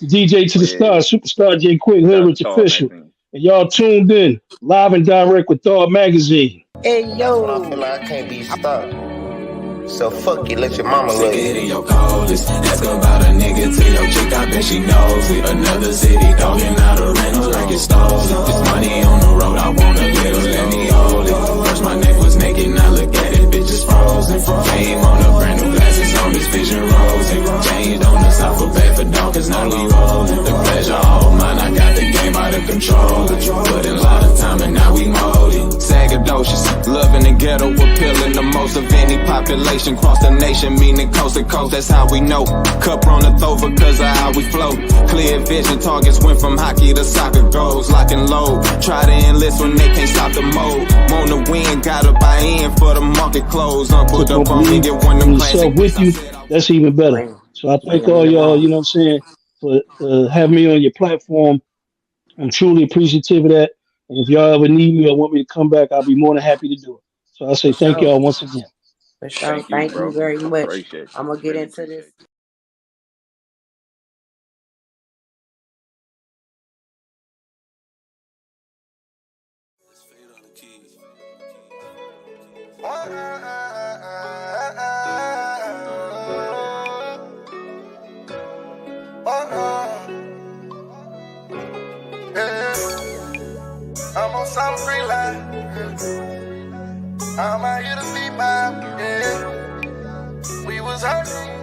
DJ to Oh the yeah, star, superstar J Quick, Hood shout out Rich to Tall Official. Magazine. And y'all tuned in live and direct with Thought Magazine. Hey And that's when I feel yo, like I can't be stopped. So fuck it, let your mama love Stick it you. in your coldest. Ask about a nigga to your chick, I bet she knows it. Another city, dogging out a rental like it's stolen. This money on the road, I want a little, let me hold it. First my neck was naked, now look at it, bitch is frozen. Came on the brand new glasses on this vision rosy. Changed on the south for bad for dog, cause now we rolling. The pleasure all mine, I got the game out of control. Put in a lot of time and now we molding. Sagadocious, loving the ghetto, appealing the most of any population. Cross the nation, meaning coast to coast, that's how we know. Cup runneth over cause of how we flow. Clear vision, targets went from hockey to soccer goals. Lock and load, try to enlist when they can't stop the mode. Want to win, gotta buy in for the market close. Put up on me, get one of them Yourself classic. with you, that's even better. So I thank bring me all the y'all, you mom. know what I'm saying, for having me on your platform. I'm truly appreciative of that. And if y'all ever need me or want me to come back, I'll be more than happy to do it. So I For say thank sure. y'all once again. For sure. Thank you, Thank you bro. very much. Appreciate you. I'm gonna get Really into appreciate this. you. I'm on some free line. I'm out here to be mine. Yeah. We was hurting.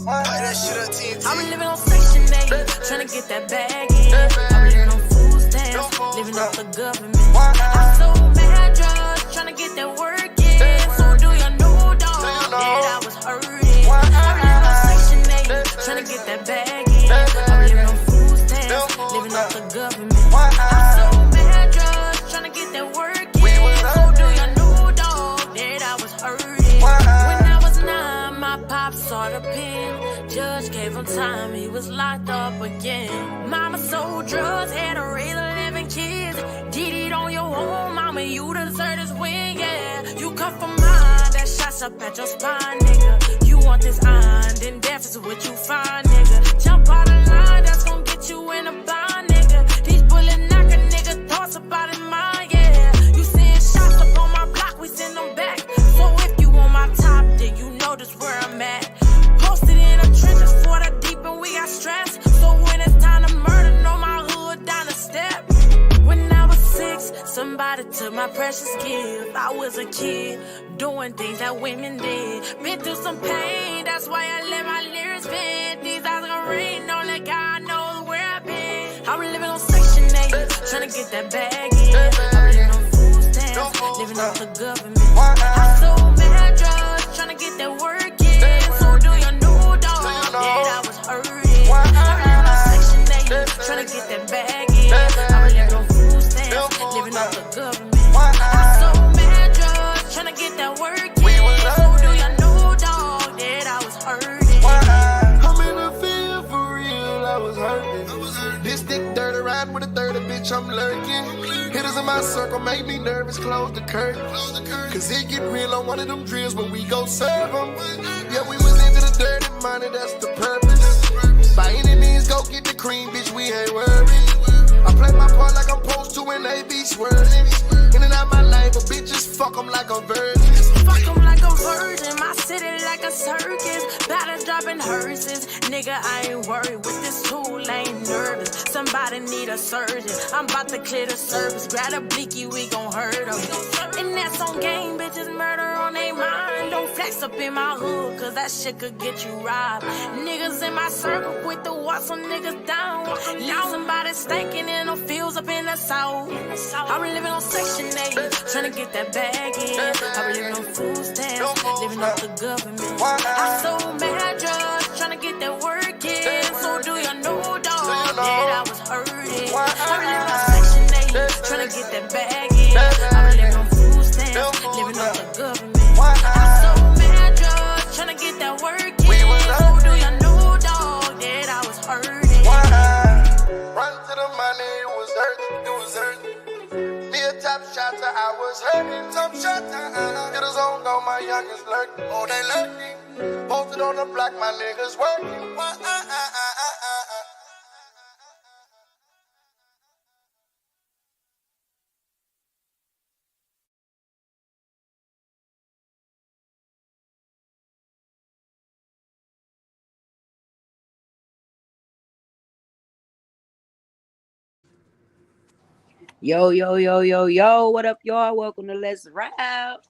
That shit up TNT. I'm living on Section 8, tryna get that bag in. I'm living on food stamps, living off the government. I sold mad drugs, tryna get that work in. So do you know, dog, that I was hurting? I'm living on Section 8, tryna get that bag in. I'm living on food stamps, living off the government. I sold mad drugs, tryna get that work in. So do you know, dog, that I was hurting? When I was 9, my pops saw the pen. Judge gave him time, he was locked up again. Mama sold drugs, had to raise 11 kids. Did it on your own, mama, you deserve this win, yeah. You come from mine, that shots up at your spine, nigga. You want this iron, then death is what you find, nigga. Jump out of line, that's gonna get you in a bind, nigga. These bullet knocker nigga thoughts about in mind, yeah. You seeing shots up on my block, we send them back. So if you on my top, then you know this where I'm at. Posted in the trenches for the deep and we got stressed. So when it's time to murder, know my hood down the step. When I was 6, somebody took my precious gift. I was a kid, doing things that women did. Been through some pain, that's why I let my lyrics vent. These eyes gonna rain, only God knows where I've been. I'm living on Section 8, tryna get that bag in. I'm living on food stamps, living off the government. I sold mad drugs, tryna get that work in. So do you know, dog, that I was hurting? I'm living on Section 8, tryna get that bag in. I'm living on food stamps, living off the government. I sold mad drugs, tryna get that work in. So do you know, dog, that I was hurting? I'm in the field for real, I was hurting. This thick dirty riding with a 30 bitch, I'm lurking. Hitters in my circle make me nervous, close the curtain. Cause it get real on one of them drills when we go serve them. Yeah, we was into the dirty money, that's the purpose. By any means, go get the cream, bitch, we ain't worried. I play my part like I'm supposed to and they be swerving. In and out my life, but bitches fuck them like a virgin. Fuck 'em like a virgin, my city like a circus. Battles dropping hearses, nigga, I ain't worried with this tool, I ain't nervous. Somebody need a surgeon, I'm about to clear the service. Grab a blicky, we gon' hurt 'em. And that's on game, bitches murder on they mind. Don't flex up in my hood, cause that shit could get you robbed. Niggas in my circle quit to walk some niggas down. Now somebody stinking in the fields up in the south. I'm living on Section 8, tryna get that bag in. I'm living on food stamps, living off the government. I sold mad drugs, tryna get that work in. So do you know, dog, that I was hurting? I'm living on Section 8, tryna get that bag in. I'm living on food stamps, living off the government. I sold mad drugs, tryna get that work in. So do you know, dog, that I was hurting? Run to the money, it was hurting, it was hurting. Me a top shotter, I was hurting. Top shotter, get us on, go, my youngest lurking. Oh, they lurking. Posted on the block, my niggas working. Yo, yo, yo, yo, yo. What up, y'all? Welcome to Let's Rap.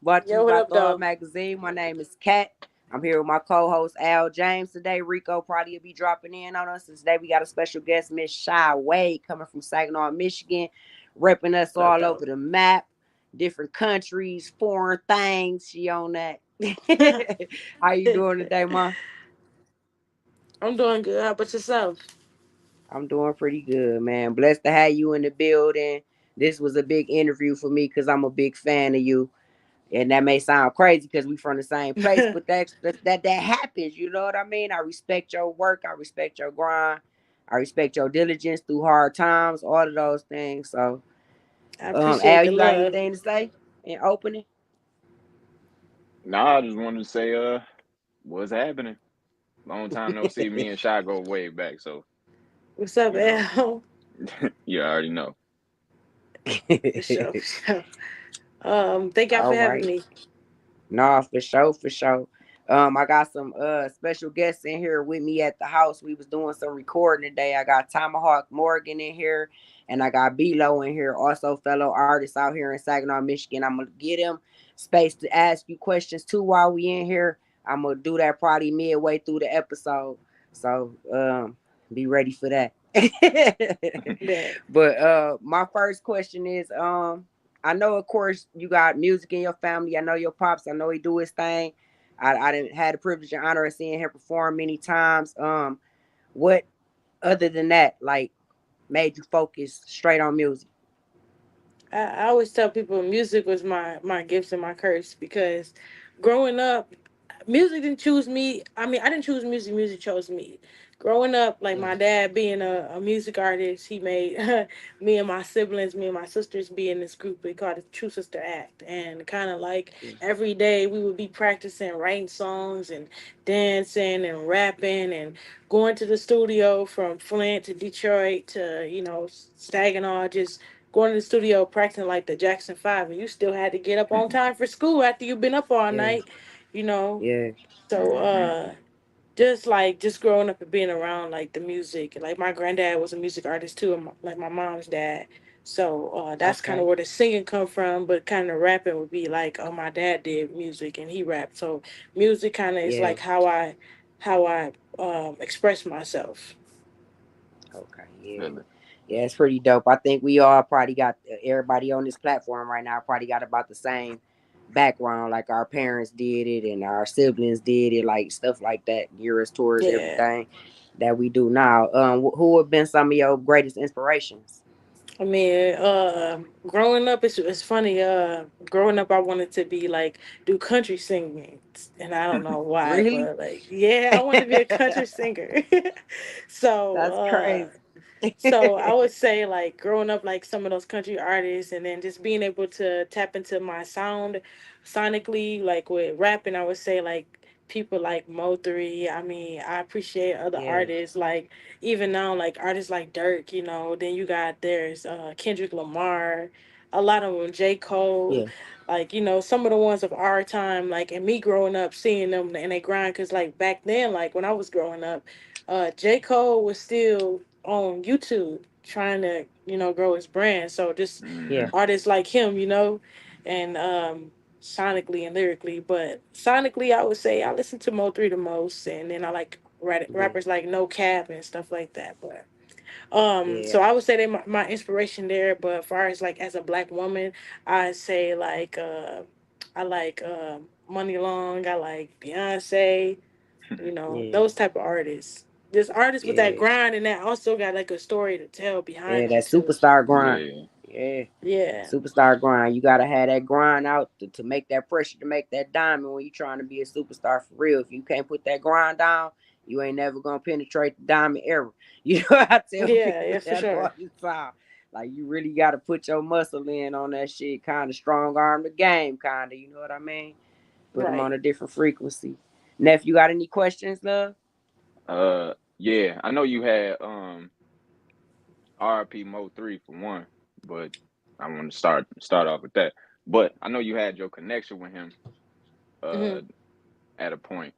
Brought to you Yo, what by up, Thought though? Magazine. My name is Kat. I'm here with my co-host Al James today. Rico probably will be dropping in on us. And today we got a special guest, Miss Shi Wade, coming from Saginaw, Michigan, repping us What up, all though? over the map, different countries, foreign things. She on that. How you doing today, Ma? I'm doing good. How about yourself? I'm doing pretty good, man. Blessed to have you in the building. This was a big interview for me because I'm a big fan of you. And that may sound crazy because we from the same place, but that happens. You know what I mean? I respect your work. I respect your grind. I respect your diligence through hard times. All of those things. So, I appreciate Al, the you got love. anything to say in opening? Nah, I just wanted to say, what's happening? Long time no see. Me and Shy go way back, so What's up, you know, Al? you already know. For sure, for sure. Thank y'all All for having right. me. No, for sure, for sure. I got some special guests in here with me at the house. We was doing some recording today. I got Tomahawk Morgan in here, and I got B-Lo in here, also fellow artists out here in Saginaw, Michigan. I'm gonna get them space to ask you questions too while we in here. I'm gonna do that probably midway through the episode. So be ready for that. Bet. But my first question is I know, of course, you got music in your family. I know your pops. I know he do his thing. I didn't had the privilege and honor of seeing him perform many times. What other than that, like, made you focus straight on music? I always tell people music was my gifts and my curse because growing up, music didn't choose me. I mean, I didn't choose music. Music chose me. Growing up, like Yeah, my dad being a music artist, he made me and my siblings, me and my sisters be in this group we called the True Sister Act. And kind of like yeah, every day we would be practicing writing songs and dancing and rapping and going to the studio from Flint to Detroit to, Saginaw, just going to the studio practicing like the Jackson 5. And you still had to get up on time for school after you've been up all yeah, night, you know. yeah, So, Hmm. just growing up and being around like the music. Like my granddad was a music artist too, and like my mom's dad. So that's kind of okay, where the singing come from, but kind of rapping would be like, oh, my dad did music and he rapped. So music kind of is yeah, like how I express myself. okay, yeah. Really. Yeah, it's pretty dope. I think we all probably got everybody on this platform right now probably got about the same background. Like our parents did it and our siblings did it, like stuff like that, gear us towards Yeah. everything that we do now. Who have been some of your greatest inspirations? I mean, growing up, it's funny. Growing up, I wanted to be like do country singing, and I don't know why, Really? but like, yeah, I wanted to be a country singer. so, That's crazy. so I would say like growing up like some of those country artists and then just being able to tap into my sound sonically like with rapping, I would say like people like Mo3. I mean, I appreciate other Yeah, artists like even now like artists like Dirk, then you got there's Kendrick Lamar, a lot of them, J. Cole, yeah, like some of the ones of our time, like and me growing up seeing them and they grind because like back then like when I was growing up, J. Cole was still on YouTube trying to, grow his brand. So just yeah, Hmm. artists like him, and sonically and lyrically. But sonically, I would say I listen to Mo3 the most, and then I like yeah, rappers like No Cap and stuff like that. But yeah, so I would say they my inspiration there. But as far as like as a black woman, I say like I like Money Long. I like Beyonce, yeah, those type of artists. There's artists with that yeah, grind and that also got like a story to tell yeah. behind them That too. superstar grind. Yeah. Yeah. Yeah. Superstar grind. You gotta have that grind out to make that pressure to make that diamond when you're trying to be a superstar for real. If you can't put that grind down, you ain't never gonna penetrate the diamond ever. You know what I tell Yeah, people yeah, for that all sure. the time. Like you really gotta put your muscle in on that shit, kinda strong arm the game, kinda, you know what I mean? Put them on Right. a different frequency. Nephew, got any questions, love? Yeah, I know you had RP Mo 3 for one, but I want to start off with that. But I know you had your connection with him Hmm. uh at a point.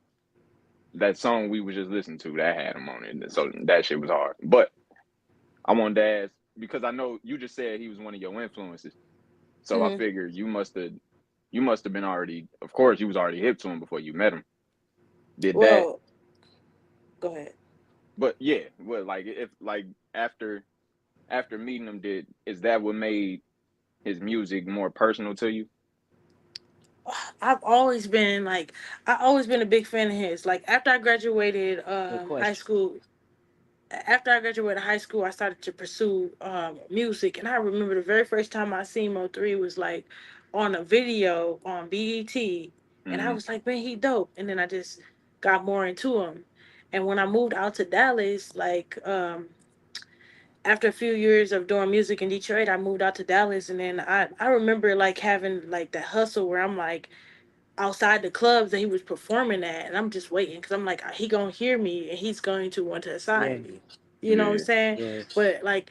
That song we was just listening to that had him on it, so that shit was hard. But I wanted to ask because I know you just said he was one of your influences, so I Hmm. figured you must have been already. Of course, you was already hip to him before you met him. Did that? Well, go ahead. But yeah, well, like if like after meeting him, did is that what made his music more personal to you? I've always been like, I always been a big fan of his. Like after I graduated Good high question. school, after I graduated high school, I started to pursue music. And I remember the very first time I seen Mo3 was like on a video on BET. And I Hmm. was like, man, he dope. And then I just got more into him. And when I moved out to Dallas, like after a few years of doing music in Detroit, I moved out to Dallas. And then I remember like having like that hustle where I'm like, outside the clubs that he was performing at, and I'm just waiting because I'm like, he gonna hear me and he's going to want to Yeah, assign me. You know what I'm Yeah. saying? yeah, But like,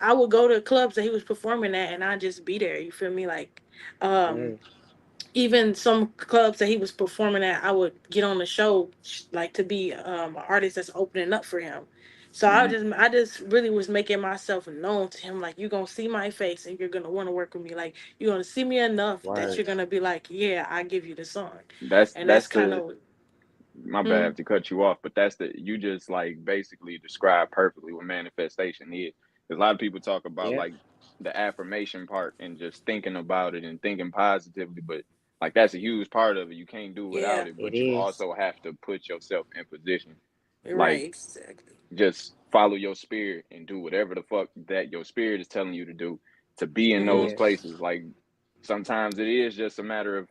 I would go to clubs that he was performing at, and I'd just be there. You feel me? Like, um, yeah, even some clubs that he was performing at, I would get on the show like to be an artist that's opening up for him. So Hmm. I just really was making myself known to him. Like you're gonna see my face and you're gonna want to work with me. Like you're gonna see me enough that word. you're gonna be like, yeah, I give you the song, and that's That's kind the of. my Hmm? bad to cut you off, but that's the you just like basically describe perfectly what manifestation is. Because a lot of people talk about Yeah, like the affirmation part and just thinking about it and thinking positively, but like that's a huge part of it. You can't do Yeah, without it, it but you is. also have to put yourself in position. you're Like right. Exactly. just follow your spirit and do whatever the fuck that your spirit is telling you to do to be in those Hmm. Yeah, places. Like sometimes it is just a matter of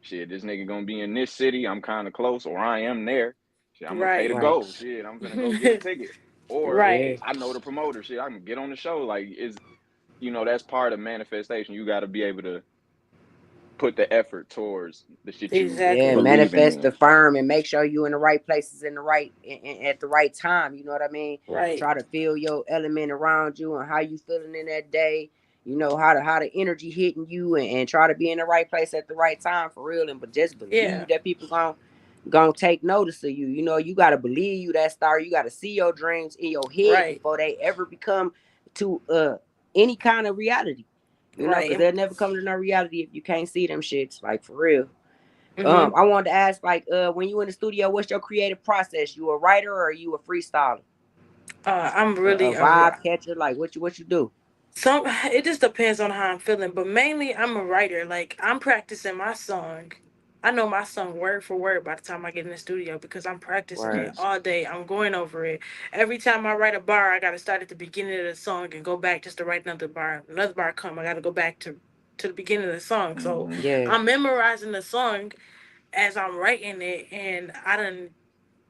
shit, this nigga gonna be in this city, I'm kind of close, or I am there. Shit, I'm gonna pay to Right. right. go. Shit, I'm gonna go get a ticket. Or Yeah, Right. I know the promoter. Shit, I can get on the show. Like is that's part of manifestation. You got to be able to put the effort towards the shit you yeah. Exactly. believing Manifest, in. affirm, and make sure you in the right places in the right at the right time. You know what I mean? Right. Try to feel your element around you and how you feeling in that day. You know how the energy hitting you, and try to be in the right place at the right time for real. And but just Yeah. believe that people gonna take notice of you. You know, you gotta believe you that star. You gotta see your dreams in your head Right. before they ever become to any kind of reality. You know, because Right. they'll never come to no reality if you can't see them shits. Like for real. Hmm. I wanted to ask, like, when you in the studio, what's your creative process? You a writer or are you a freestyler? I'm A really vibe catcher? Like, what you do? some. It just depends on how I'm feeling, but mainly I'm a writer. Like I'm practicing my song. I know my song word for word by the time I get in the studio because I'm practicing it Word. Nice. all day. I'm going over it. Every time I write a bar, I gotta start at the beginning of the song and go back just to write another bar. Another bar come, I gotta go back to the beginning of the song. So Hmm. Yeah, I'm memorizing the song as I'm writing it, and I done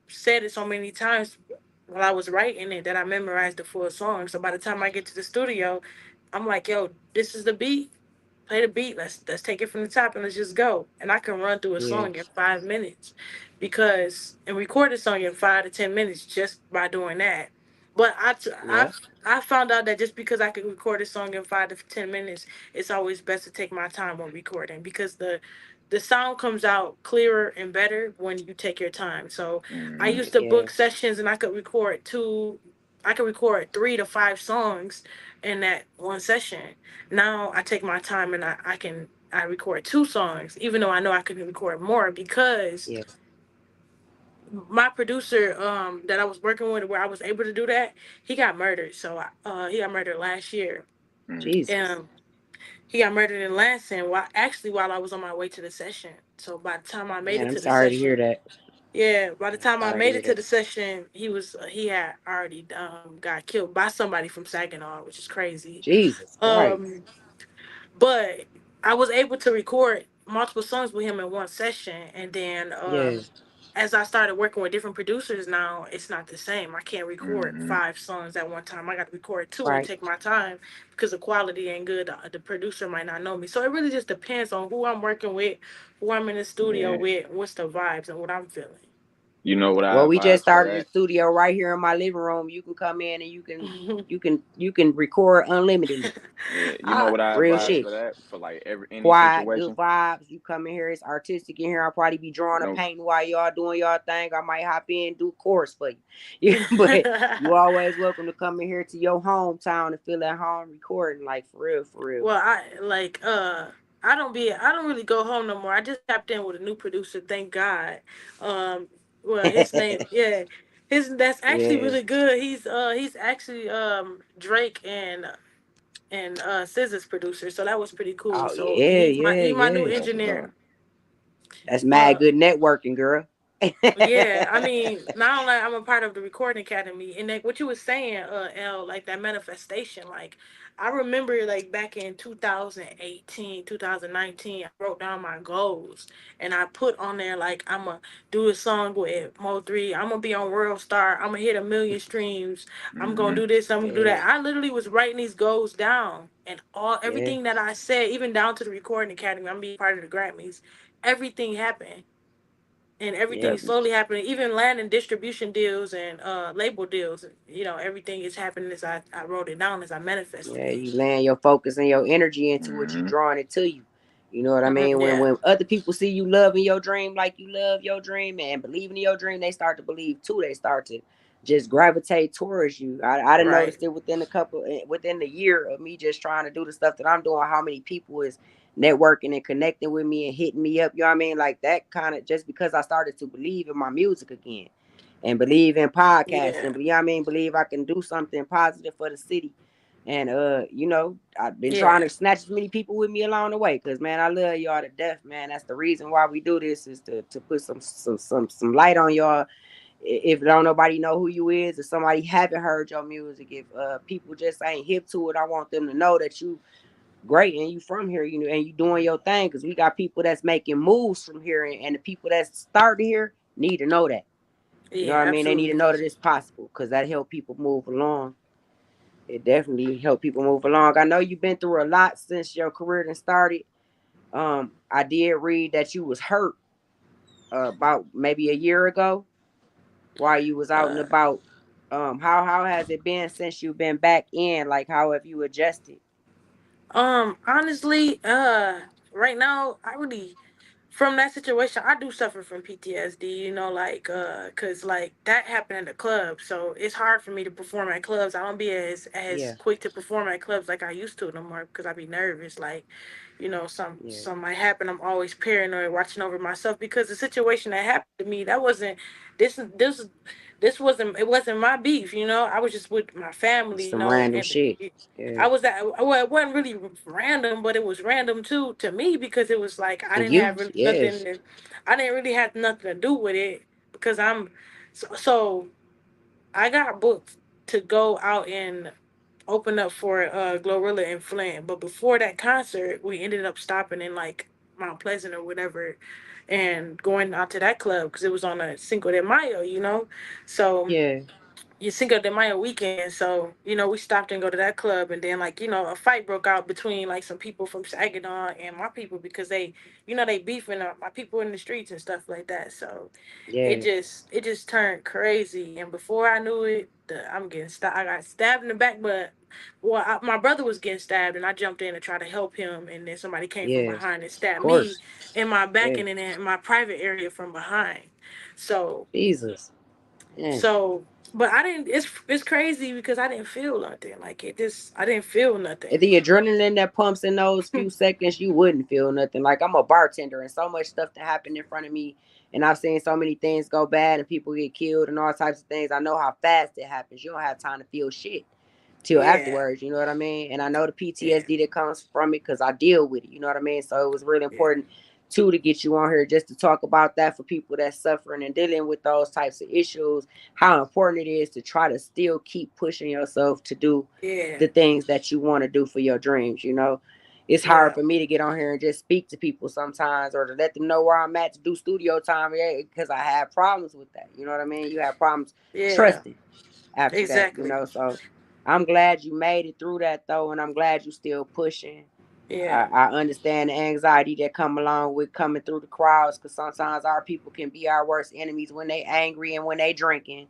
said it so many times while I was writing it that I memorized the full song. So by the time I get to the studio, I'm like, yo, this is the beat. Play the beat. Let's take it from the top and let's just go. And I can run through a yeah, song in 5 minutes because and record a song in 5 to 10 minutes just by doing that. But yeah, I found out that just because I can record a song in 5 to 10 minutes, it's always best to take my time when recording because the sound comes out clearer and better when you take your time. So I Hmm. used to yeah, book sessions and I could record 3 to 5 songs in that one session. Now I take my time and I record 2 songs, even though I know I could record more because yeah. my producer that I was working with where I was able to do that, he got murdered. So he got murdered last year. Jesus, Um he got murdered in Lansing while I was on my way to the session. So by the time I made man, it I'm to the sorry to hear session, that. yeah, by the time I Sorry to made hear it to that. the session, he had already got killed by somebody from Saginaw, which is crazy. Jesus Christ. Um, but I was able to record multiple songs with him in one session, and then Yeah, as I started working with different producers now, it's not the same. I can't record Mm-hmm. 5 songs at one time. I got to record 2 and Right. take my time because the quality ain't good. The producer might not know me. So it really just depends on who I'm working with, who I'm in the studio Yeah. with, what's the vibes and what I'm feeling. You know what I Well, we just advise for started a that? studio right here in my living room. You can come in and you can record unlimitedly. Yeah. You know what I Real advise shit. for that? For like any Quiet, good situation? vibes. You come in here, it's artistic in here. I'll probably be drawing or No. painting while y'all doing y'all thing. I might hop in, do chorus for you. Yeah, but you always welcome to come in here to your hometown and feel at home recording. Like for real, for real. Well, I don't really go home no more. I just tapped in with a new producer, thank God. Um well, his name, yeah. His That's actually Yeah. really good. He's actually Drake and SZA's producer, so that was pretty cool. Oh So yeah, he my new yeah, That's what's engineer. up. that's mad But good networking, girl. yeah, I mean, not only I'm a part of the recording academy, and like what you were saying, L, like that manifestation, like I remember like back in 2018, 2019, I wrote down my goals and I put on there like I'm gonna do a song with Mo3, I'm gonna be on World Star, I'm gonna hit 1 million streams, I'm gonna Mm-hmm. do this, I'm gonna do Yeah, that. I literally was writing these goals down, and yeah, everything that I said, even down to the recording academy, I'm being part of the Grammys, everything happened, and everything yeah, is slowly happening. Even land and distribution deals and label deals, everything is happening as I wrote it down, as I manifested yeah. it. You laying your focus and your energy into what you Mm-hmm. drawing it to you. You know what I mean? When Yeah, when other people see you loving your dream like you love your dream and believing in your dream, they start to believe too. They start to just gravitate towards you. I done right. noticed it within the year of me just trying to do the stuff that I'm doing. How many people is networking and connecting with me and hitting me up? You know what I mean? Like that kind of just because I started to believe in my music again and believe in Yeah, podcasting. But you know what I mean? Believe I can do something positive for the city. And I've been trying yeah, to snatch as many people with me along the way. Cause man, I love y'all to death, man. That's the reason why we do this is to put some light on y'all. If don't nobody know who you is, if somebody haven't heard your music, if people just ain't hip to it, I want them to know that you great and you from here, and you doing your thing. Cause we got people that's making moves from here, and the people that's starting here need to know that. You know what yeah, I mean? They need to absolutely. know that it's possible, because that help people move along. It definitely help people move along. I know you've been through a lot since your career done started. I did read that you was hurt about maybe a year ago while you was out and uh about. How has it been since you've been back in? Like, how have you adjusted? Honestly, right now, I really, from that situation, I do suffer from PTSD, like, cause like that happened in the club, so it's hard for me to perform at clubs. I don't be as Yeah, quick to perform at clubs like I used to no more, because I be nervous, like, yeah, some might happen. I'm always paranoid, watching over myself, because the situation that happened to me, that wasn't this this it wasn't my beef, I was just with my family, some random and shit. Yeah, I was that well, it wasn't really random, but it was random too to me, because it was like I for didn't have you, really nothing. yes, I didn't really have nothing to do with it, because so I got booked to go out and open up for Glorilla and Flint. But before that concert, we ended up stopping in like Mount Pleasant or whatever, and going out to that club because it was on a Cinco de Mayo. So yeah, you Cinco de Mayo weekend. So, we stopped and go to that club, and then like, a fight broke out between like some people from Saginaw and my people, because they beefing up my people in the streets and stuff like that. So it yeah, just turned crazy, and before I knew it, I'm getting stabbed. I got stabbed in the back, but my brother was getting stabbed, and I jumped in to try to help him, and then somebody came from yeah, behind and of stabbed me course, in my back yeah, and in my private area from behind. So Jesus, yeah. so, but I didn't. It's crazy because I didn't feel nothing. Like I didn't feel nothing. The adrenaline that pumps in those few seconds, you wouldn't feel nothing. Like, I'm a bartender, and so much stuff that happened in front of me, and I've seen so many things go bad and people get killed and all types of things. I know how fast it happens. You don't have time to feel shit till Yeah, afterwards. You know what I mean? And I know the yeah, PTSD that comes from it because I deal with it. You know what I mean? So it was really yeah, important too to get you on here just to talk about that for people that's suffering and dealing with those types of issues. How important it is to try to still keep pushing yourself to do yeah, the things that you want to do for your dreams. it's hard for me to get on here and just speak to people sometimes, or to let them know where I'm at to do studio time, because I have problems with that. You know what I mean? You have problems trusting after that, you know. So I'm glad you made it through that though, and I'm glad you still pushing. I understand the anxiety that come along with coming through the crowds, because sometimes our people can be our worst enemies when they angry and when they drinking.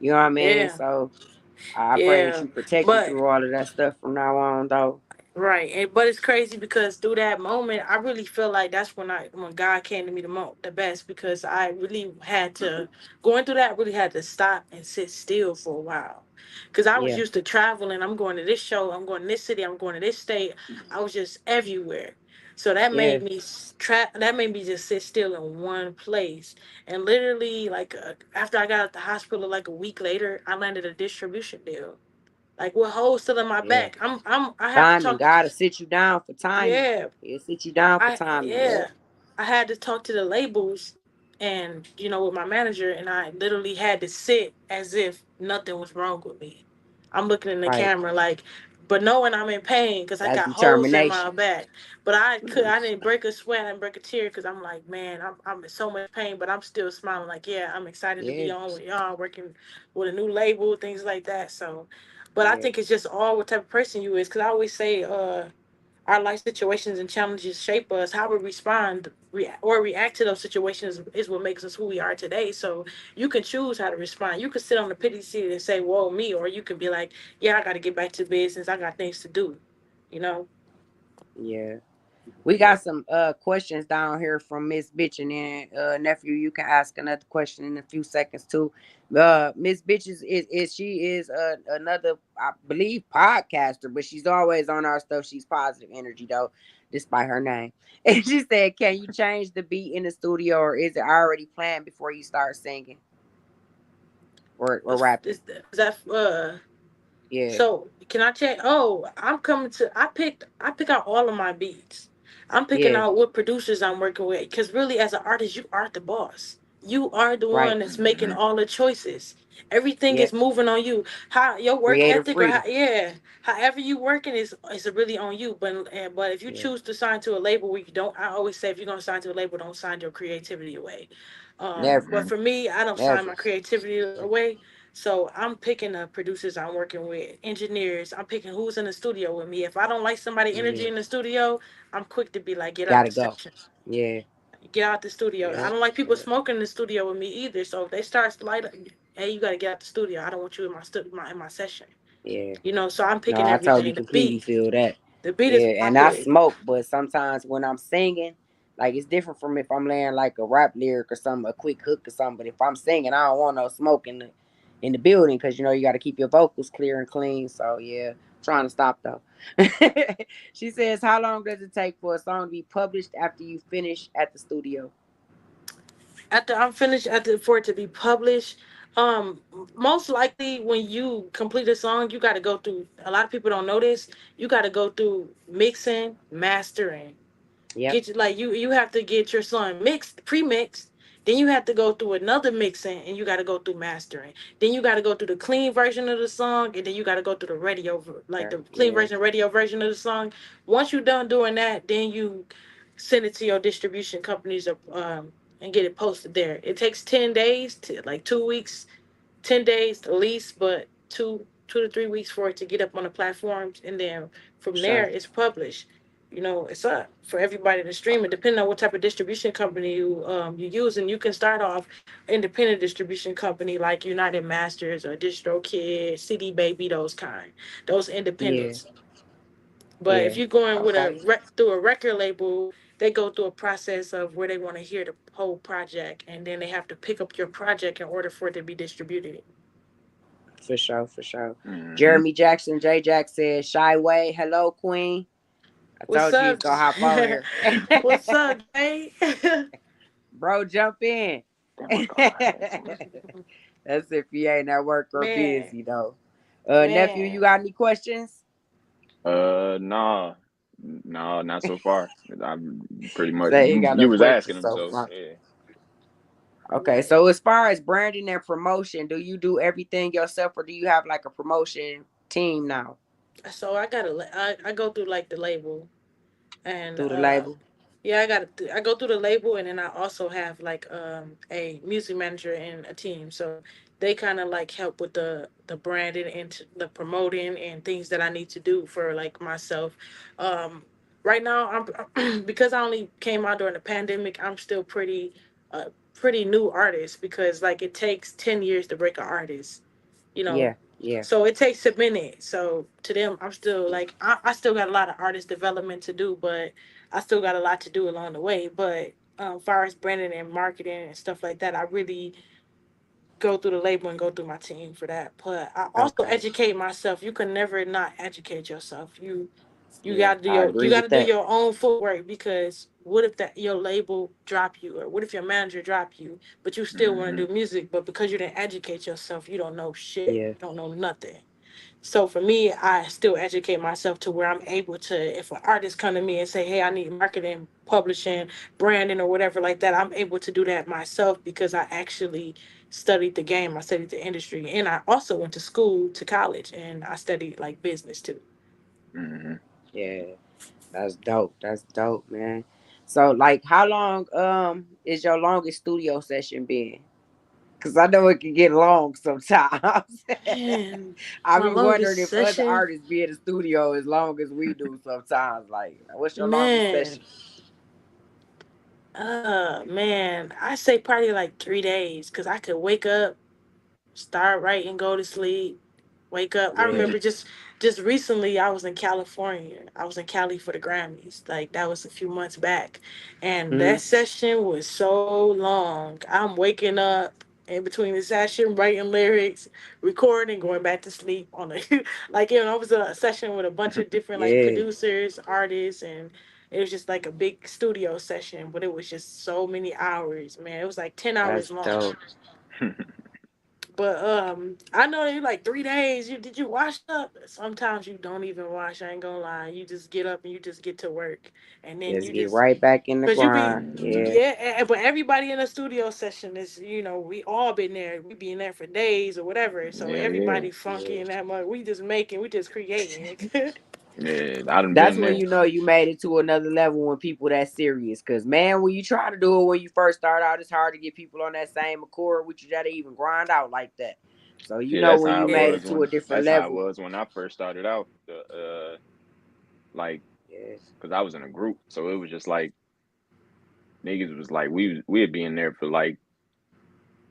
You know what I mean? So I pray that you protected through all of that stuff from now on, though. Right, but it's crazy because through that moment, I really feel like that's when God came to me the best, because I really had to, going through that, really had to stop and sit still for a while, because I was used to traveling. I'm going to this show, I'm going to this city, I'm going to this state. I was just everywhere, so that made me that made me just sit still in one place. And literally, like after I got out the hospital, like a week later, I landed a distribution deal. Like with holes still in my back. I have to Timing. talk. God to sit you down for timing. Yeah, He'll sit you down for timing. Yep. I had to talk to the labels, and with my manager, and I literally had to sit as if nothing was wrong with me. I'm looking in the Right. camera like, but knowing I'm in pain because I That's got holes in my determination. back. But I didn't break a sweat, I didn't break a tear, because I'm like, man, I'm in so much pain, but I'm still smiling like, yeah, I'm excited to be Yeah. on with y'all, working with a new label, things like that. So, but I Yeah. think it's just all what type of person you is, because I always say, our life situations and challenges shape us. How we respond or react to those situations is what makes us who we are today. So you can choose how to respond. You can sit on the pity seat and say, "Whoa, me," or you can be like, "Yeah, I got to get back to business. I got things to do." You know. Yeah. We got some questions down here from Miss Bitch, and then nephew, you can ask another question in a few seconds too. Miss Bitch is she is another, I believe, podcaster, but she's always on our stuff. She's positive energy though, despite her name. And she said, "Can you change the beat in the studio, or is it already planned before you start singing or rapping?" Is that Yeah. So can I check? Oh, I'm coming to. I pick out all of my beats. I'm picking Yeah. out what producers I'm working with. Because really, as an artist, you are the boss. You are the Right. one that's making all the choices. Everything Yep. is moving on you. How your work Creative ethic, or freedom. however you working is really on you. But if you Yeah. choose to sign to a label where you don't, I always say, if you're gonna sign to a label, don't sign your creativity away. Never. But for me, I don't sign Never. my creativity away. So I'm picking the producers I'm working with, engineers. I'm picking who's in the studio with me. If I don't like somebody energy Yeah. in the studio, I'm quick to be like, get out Gotta the go. section, Yeah. get out the studio. I Yeah. don't like people smoking in the studio with me either. So if they start light, hey, you gotta get out the studio. I don't want you in in my session. Yeah. So I'm No, picking I totally everything. completely feel that. The beat is Yeah, my and I boy. smoke, but sometimes when I'm singing, like it's different from if I'm laying like a rap lyric or something, a quick hook or something. But if I'm singing, I don't want no smoke in the building, because you got to keep your vocals clear and clean. So yeah, trying to stop though. She says, "How long does it take for a song to be published after you finish at the studio?" After I'm finished, after for it to be published, um most likely when you complete a song, you got to go through, a lot of people don't know this, you got to go through mixing, mastering, Yep. get you, like, you have to get your song mixed, pre-mixed, then you have to go through another mixing, and you got to go through mastering, then you got to go through the clean version of the song, and then you got to go through the like the clean Yeah. version, radio version of the song. Once you're done doing that, then you send it to your distribution companies, and get it posted there. It takes 10 days to like 2 weeks, 10 days at least, but 2 to 3 weeks for it to get up on the platforms, and then For from there sure. it's published. It's up for everybody to stream it, depending on what type of distribution company you use. And you can start off independent distribution company like United Masters or DistroKid, CD Baby, those Yeah. independents. But if Yeah. you're going with Okay. through a record label, they go through a process of where they want to hear the whole project, and then they have to pick up your project in order for it to be distributed. For sure. For sure. Mm-hmm. Jeremy Jackson, J Jack says, "Shy Way, hello, Queen. I What's told you up? he's gonna hop on here." What's up, Jay? Bro, jump in. Oh my God. That's if he ain't at work or Man, busy though. Nephew, you man, got any questions? Nah, no, not so far. I'm pretty much Say he got you no was asking questions him, so so far. yeah. Okay, so as far as branding and promotion, do you do everything yourself, or do you have like a promotion team now? so I go through like the label. and through the label. yeah, I go through the label, and then I also have like a music manager and a team. So they kind of like help with the branding and the promoting and things that I need to do for like myself. Um, right now, I'm because I only came out during the pandemic. I'm still pretty new artist because like it takes 10 years to break an artist, you know. Yeah, yeah. So it takes a minute. So to them, I'm still like I still got a lot of artist development to do, but I still got a lot to do along the way. But far as branding and marketing and stuff like that, I really go through the label and go through my team for that. But I also Okay. educate myself. You can never not educate yourself. You Yeah, gotta do I you agree with gotta do that. your own footwork because what if that your label drop you or what if your manager drop you, but you still want Hmm. to do music, but because you didn't educate yourself, you don't know shit. Yeah, You don't know nothing. So for me, I still educate myself to where I'm able to, if an artist come to me and say, "Hey, I need marketing, publishing, branding, or whatever like that," I'm able to do that myself because I actually studied the game. I studied the industry, and I also went to school, to college, and I studied like business too. Hmm. yeah. That's dope. That's dope, man. So, like, how long is your longest studio session been? Cause I know it can get long sometimes. Man, I my be wondering longest if other session, artists be in the studio as long as we do sometimes. Like, what's your longest man, session? man, I say probably like 3 days because I could wake up, start writing, go to sleep, wake up. I Yeah. remember just recently I was in California. I was in Cali for the Grammys. Like that was a few months back. And Hmm. that session was so long. I'm waking up in between the session, writing lyrics, recording, going back to sleep on the like I was in a session with a bunch of different like Yeah. producers, artists, and it was just like a big studio session, but it was just so many hours, man. It was like 10 hours That's long. dope. But I know you like 3 days. You did you wash up? Sometimes you don't even wash. I ain't gonna lie. You just get up and you just get to work, and then Just you get just right back in the cause you be grind. Hmm. Yeah. yeah. But everybody in the studio session is we all been there. We been there for days or whatever. So Yeah, yeah, everybody funky Yeah. and that much. We just creating. yeah. I done That's been when there. you know you made it to another level when people that serious. Cause man, when you try to do it when you first start out, it's hard to get people on that same accord with you that even grind out like that. So you Yeah, know that's when how you it made Yeah. it was to a when different that's how it level. was when I first started out. Like, Yeah. cause I was in a group, so it was just like niggas was like we'd be in there for like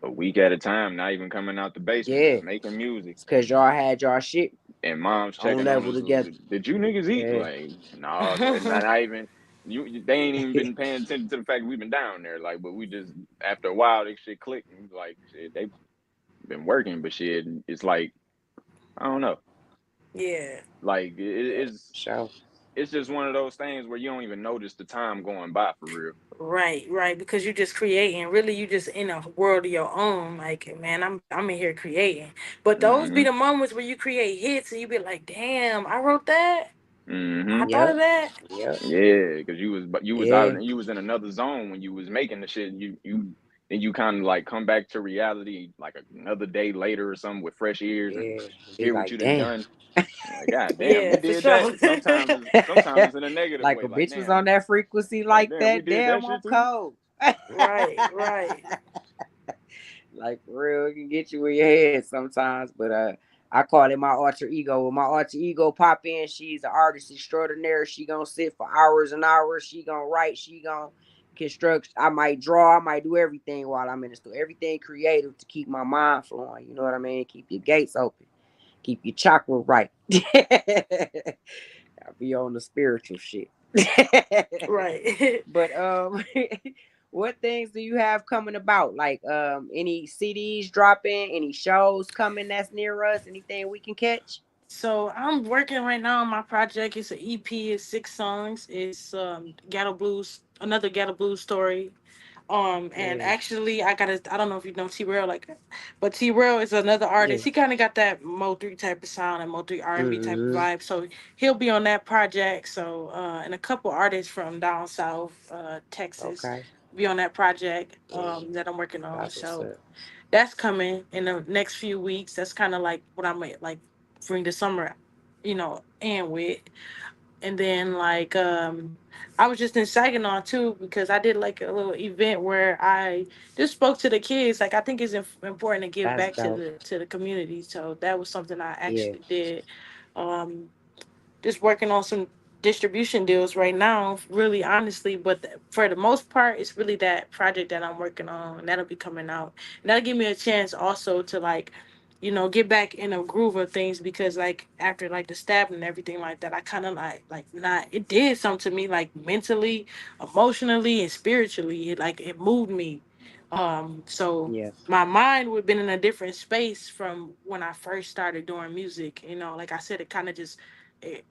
a week at a time, not even coming out the basement, Yeah. just making music. It's cause y'all had y'all shit And mom's on checking on level us. together. Did you niggas eat? Yeah. Like, no, not even. They ain't even been paying attention to the fact that we've been down there. Like, but we just after a while, this shit clicked. And like, shit, they been working, but shit, it's like I don't know. Yeah. Like, Yeah. Sure. it's just one of those things where you don't even notice the time going by for real. Right, right. Because you're just creating. Really, you just in a world of your own. Like, man, I'm in here creating. But those be Hmm. the moments where you create hits and you be like, damn, I wrote that. I Hmm. thought of Yep. that. Yep. Yeah, because you was out Yeah. and you was in another zone when you was making the shit. Then you kind of like come back to reality like another day later or something with fresh ears and Yeah. Be hear what like, you done damn. done. Like, God damn, we Yeah, for did that. sure. Sometimes it's in a negative Like way. a bitch was on that frequency Like like damn, we that. did that Damn, I'm shit too. cold. Right, right. Like for real, it can get you in your head sometimes. But I call it my alter ego. When my alter ego pop in, she's an artist extraordinaire. She gonna sit for hours and hours. She gonna write. She gonna construct. I might draw. I might do everything while I'm in the studio. Everything creative to keep my mind flowing. You know what I mean? Keep your gates open. Keep your chakra right. I be on the spiritual shit. Right. But what things do you have coming about? Like any CDs dropping, any shows coming that's near us, anything we can catch? So I'm working right now on my project. It's an EP. It's 6 songs. It's ghetto blues, another ghetto blues story. And Yeah. actually, I don't know if you know T Rail like that, but T Rail is another artist. Yeah. He kind of got that Mo3 type of sound and Mo3 R&B type of Mm-hmm. vibe. So he'll be on that project. So, and a couple artists from down south, Texas, Okay. be on that project Yeah. that I'm working on. That's what's So up. that's coming in the next few weeks. That's kind of like what I'm like bring the summer, in with. And then like I was just in Saginaw too because I did like a little event where I just spoke to the kids. Like I think it's important to give That's back to dope. the community. So that was something I Yeah. actually did. Um, just working on some distribution deals right now, really honestly. But for the most part, it's really that project that I'm working on, and that'll be coming out. And that'll give me a chance also to like, get back in a groove of things because like after like the stabbing and everything like that, I kind of like not. It did something to me like mentally, emotionally, and spiritually. It moved me. So Yeah. my mind would have been in a different space from when I first started doing music. Like I said, it kind of just it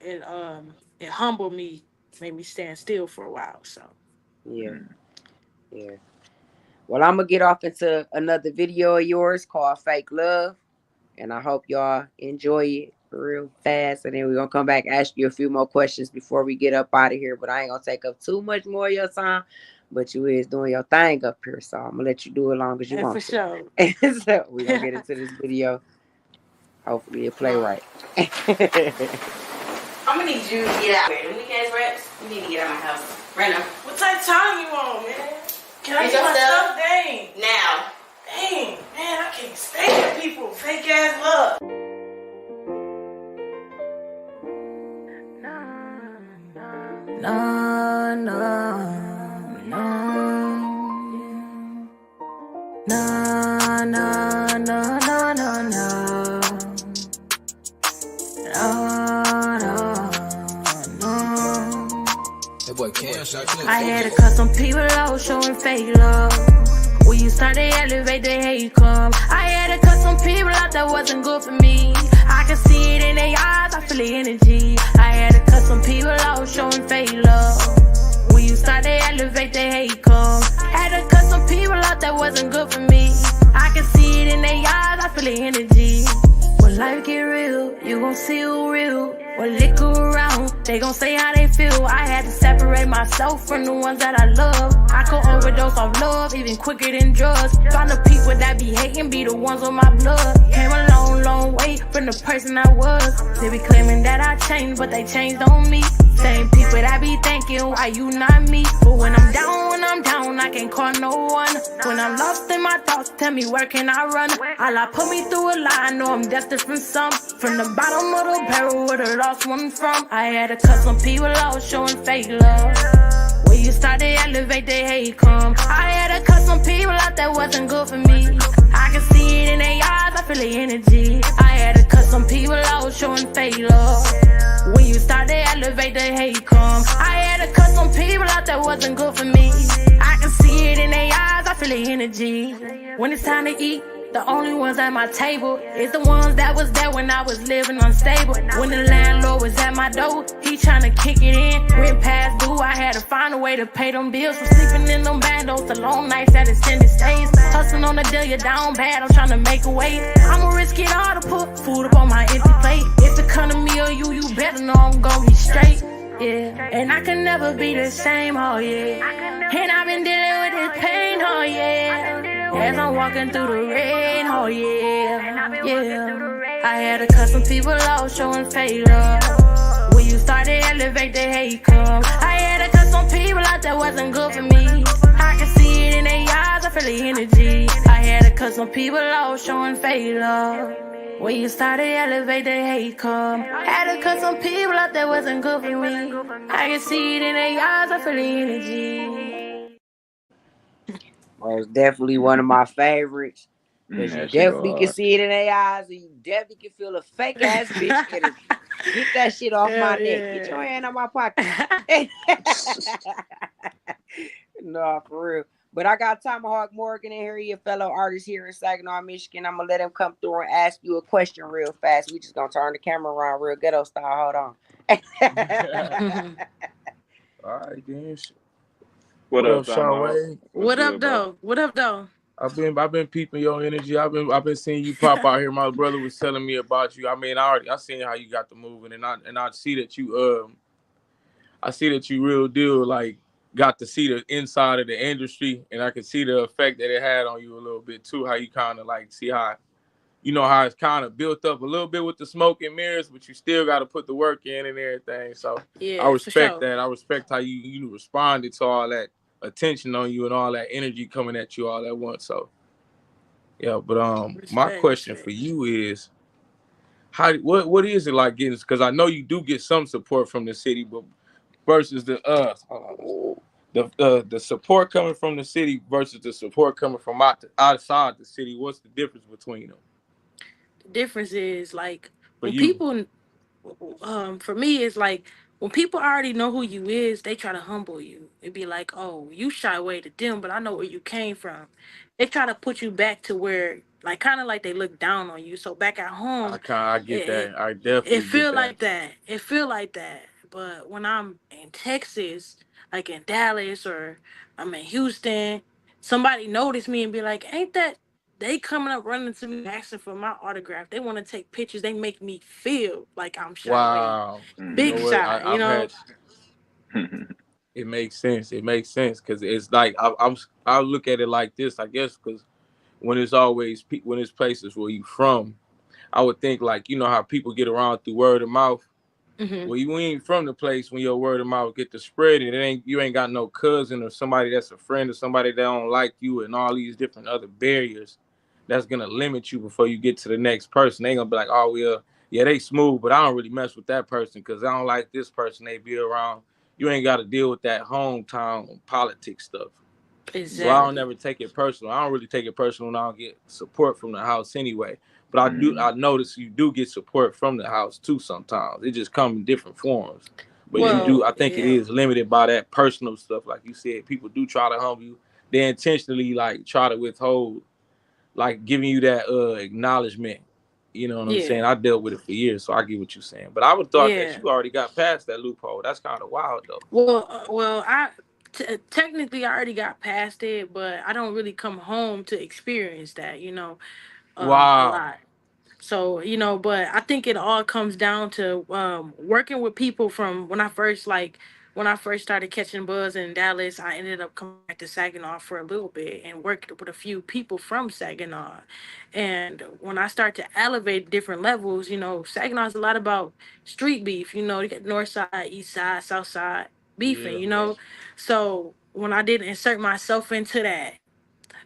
humbled me, made me stand still for a while. So Yeah. Yeah. Well, I'm gonna get off into another video of yours called Fake Love. And I hope y'all enjoy it real fast. And then we're gonna come back ask you a few more questions before we get up out of here. But I ain't gonna take up too much more of your time. But you is doing your thing up here, so I'm gonna let you do it long as you and for want to. sure. So we're gonna get into this video. Hopefully it play right. I'm gonna need you to get out. The weekend's reps, you need to get out of my house. Right now. What type of time you on, man? Can I Get get your my stuff? stuff? Dang. Now. Dang, man, I can't stand people. Fake ass love. No, no, no. No, no, no, no, no, no. No, no, no. That boy Cam shot you. I had to cut some people out showing fake love. When you start to elevate, the hate come. I had to cut some people out that wasn't good for me. I can see it in their eyes, I feel the energy. I had to cut some people out showing fake love. When you start to elevate, the hate come. I had to cut some people out that wasn't good for me. I can see it in their eyes, I feel the energy. When life get real, you gon' see who real. When liquor around, they gon' say how they feel. I had to separate myself from the ones that I love. I could overdose off love, even quicker than drugs. Find the people that be hating, be the ones on my blood. Came a long, long way from the person I was. They be claiming that I changed, but they changed on me. Same people that be thinking, why you not me? But when I'm down, I can't call no one. When I'm lost in my thoughts, tell me where can I run? Allah put me through a lie, I know I'm destined from some. From the bottom of the barrel where the lost one from. I had to cut some people out showing fake love. When you start to elevate, they hate come. I had to cut some people out that wasn't good for me. I can see it in their eyes, I feel the energy. I had to cut some people out showing fake love. When you start to elevate, the hate come. I had to cut some people out that wasn't good for me. I can see it in their eyes, I feel the energy. When it's time to eat, the only ones at my table is the ones that was there when I was living unstable. When the landlord was at my door, he tryna kick it in. Rent past due, I had to find a way to pay them bills. From sleeping in them bandos to long nights at extended stays. Hustling on the deal, you're down bad, I'm tryna make a way. I'ma risk it all to put food up on my empty plate. If it come to me or you better know I'm gon' be straight. Yeah, and I can never be the same, oh yeah. And I've been dealing with this pain, oh yeah. As I'm walking through the rain, oh yeah, yeah. I had to cut some people out showing fake love. When you start to elevate, the hate come. I had to cut some people out that wasn't good for me. I can see it in their eyes, I feel the energy. I had to cut some people out showing fake love. When you start to elevate, the hate come. I had to cut some people out that wasn't good for me. I can see it in their eyes, I feel the energy. Well, it's definitely one of my favorites. Because you That shit go definitely can hard. see it in their eyes, and you definitely can feel a fake ass bitch energy. Get that shit off my neck. Get your hand out my pocket. No, for real. But I got Tomahawk Morgan in here, your fellow artist here in Saginaw, Michigan. I'm going to let him come through and ask you a question real fast. We just going to turn the camera around real ghetto style. Hold on. All right, then. What up, Shi Wade? What up, though? What up, though? I've been peeping your energy. I've been seeing you pop out here. My brother was telling me about you. I mean, I seen how you got the moving, and I see that you real deal like got to see the inside of the industry, and I can see the effect that it had on you a little bit too. How you kind of like see how you know how it's kind of built up a little bit with the smoke and mirrors, but you still got to put the work in and everything. So I Yeah, for respect sure. that. I respect how you responded to all that attention on you and all that energy coming at you all at once. So yeah, but my Respect, question for respect. you is what is it like getting? Because I know you do get some support from the city, but versus the support coming from the city versus the support coming from outside the city. What's the difference between them The difference is like for when you? people for me it's like when people already know who you is, they try to humble you. It'd be like, oh, you shy away to them, but I know where you came from. They try to put you back to where like kind of like they look down on you. So back at home, I get it, that. I it definitely get feel that. like that. It feel like that. But when I'm in Texas, like in Dallas or I'm in Houston, somebody notice me and be like, ain't that they coming up running to me asking for my autograph. They want to take pictures. They make me feel like I'm shy way. Wow. You know Big what? shy, I've had. It makes sense. It makes sense because it's like I look at it like this. I guess because when it's always when it's places where you from, I would think like you know how people get around through word of mouth. hmm Well, you ain't from the place when your word of mouth get to spread, and you ain't got no cousin or somebody that's a friend or somebody that don't like you, and all these different other barriers that's gonna limit you before you get to the next person. They ain't gonna be like, oh well, yeah, they smooth, but I don't really mess with that person because I don't like this person they be around. You ain't got to deal with that hometown politics stuff. So I don't Exactly. never take it personal. I don't really take it personal when I don't get support from the house anyway. But I do. I notice you do get support from the house too. Sometimes it just comes in different forms. But you do. Well, I think it yeah, is limited by that personal stuff, like you said. People do try to humble you. They intentionally like try to withhold, like giving you that acknowledgement. You know what I'm saying? yeah, I dealt with it for years, so I get what you're saying. But I would thought that yeah. you already got past that loophole. That's kind of wild though. Well, technically I already got past it, but I don't really come home to experience that. A Wow. lot. So, but I think it all comes down to working with people from when I first started catching buzz in Dallas, I ended up coming back to Saginaw for a little bit and worked with a few people from Saginaw. And when I start to elevate different levels, Saginaw's a lot about street beef, you get north side, east side, south side beefing, Yeah. So when I did insert myself into that,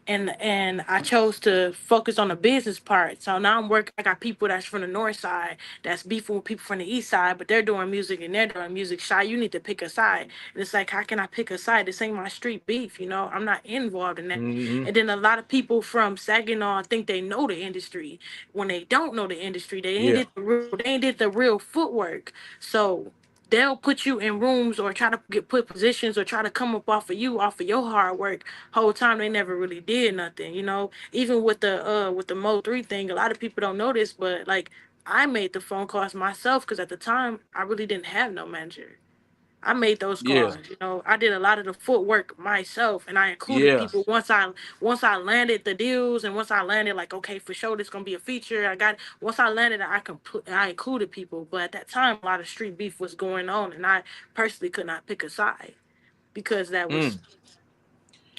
and I chose to focus on the business part. So now I'm working. I got people that's from the north side that's beefing with people from the east side, but they're doing music and they're doing music. Shy, you need to pick a side. And it's like, how can I pick a side? This ain't my street beef. I'm not involved in that. Hmm. And then a lot of people from Saginaw think they know the industry. When they don't know the industry, Yeah. they ain't did the real footwork. So they'll put you in rooms or try to put positions or try to come up off of your hard work. Whole time they never really did nothing. Even with the Mo 3 thing, a lot of people don't know this, but like I made the phone calls myself because at the time I really didn't have no manager. I made those Yeah. calls. I did a lot of the footwork myself, and I included Yeah. people once I landed the deals, and once I landed, like, okay, for sure, this gonna be a feature. Once I landed, I included people. But at that time, a lot of street beef was going on, and I personally could not pick a side because Mm.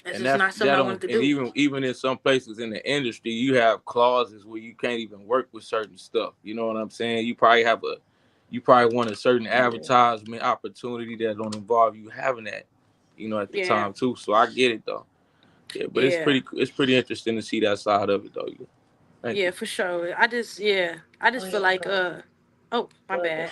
that's And just not something that I don't wanted to and do. even in some places in the industry, you have clauses where you can't even work with certain stuff. You know what I'm saying? You probably want a certain Yeah, advertisement opportunity that don't involve you having that, at the yeah, time too. So I get it though. Yeah, but yeah, it's pretty interesting to see that side of it though. Thank yeah, you. for sure. I just feel like oh, my bad.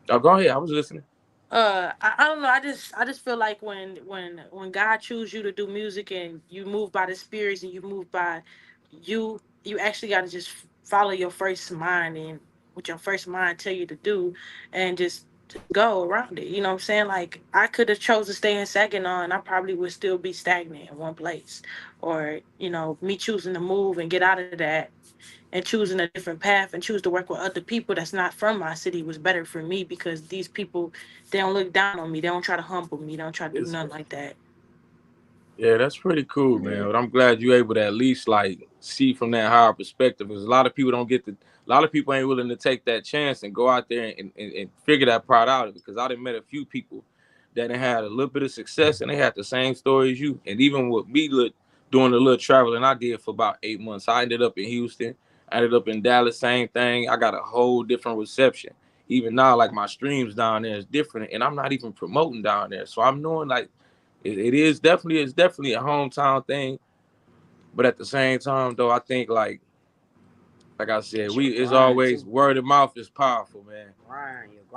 Oh, go ahead. I was listening. I don't know. I just feel like when God choose you to do music and you move by the spirits and you move by you actually got to just follow your first mind and what your first mind tell you to do, and just go around it. You know what I'm saying? Like I could have chose to stay in Saginaw and I probably would still be stagnant in one place, or me choosing to move and get out of that and choosing a different path and choose to work with other people that's not from my city was better for me because these people, they don't look down on me. They don't try to humble me. They don't try to do It's nothing like that. Yeah, that's pretty cool, man. Yeah. But I'm glad you're able to at least like see from that higher perspective. Because a lot of people don't get to. A lot of people ain't willing to take that chance and go out there and figure that part out. Because I done met a few people that had a little bit of success and they had the same story as you. And even with me, doing a little traveling I did for about 8 months. I ended up in Houston. I ended up in Dallas. Same thing. I got a whole different reception. Even now, like my streams down there is different, and I'm not even promoting down there. So I'm knowing like it's definitely a hometown thing. But at the same time, though, I think like I said, it's always word of mouth is powerful, man.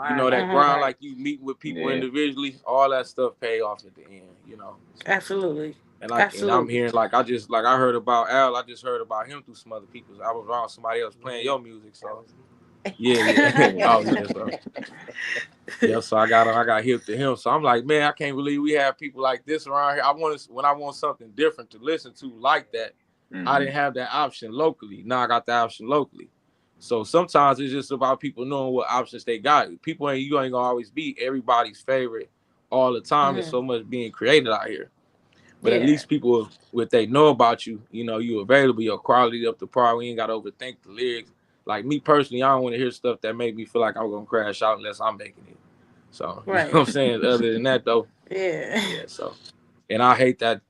You know that grind, like you meet with people individually, all that stuff pay off at the end, you know. Absolutely. And I'm hearing like I heard about Al. I just heard about him through some other people. I was around somebody else playing your music, so yeah. Oh yeah, so yeah. So I got hip to him. So I'm like, man, I can't believe we have people like this around here. When I want something different to listen to like that. I didn't have that option locally. Now I got the option locally. So sometimes it's just about people knowing what options they got. You ain't gonna always be everybody's favorite all the time. There's so much being created out here. But at least people, what they know about you, you know, you available, your quality up to par. We ain't got to overthink the lyrics. Like me personally, I don't want to hear stuff that make me feel like I'm going to crash out unless I'm making it. So, you know what I'm saying? Other than that, though. Yeah, so. And I hate that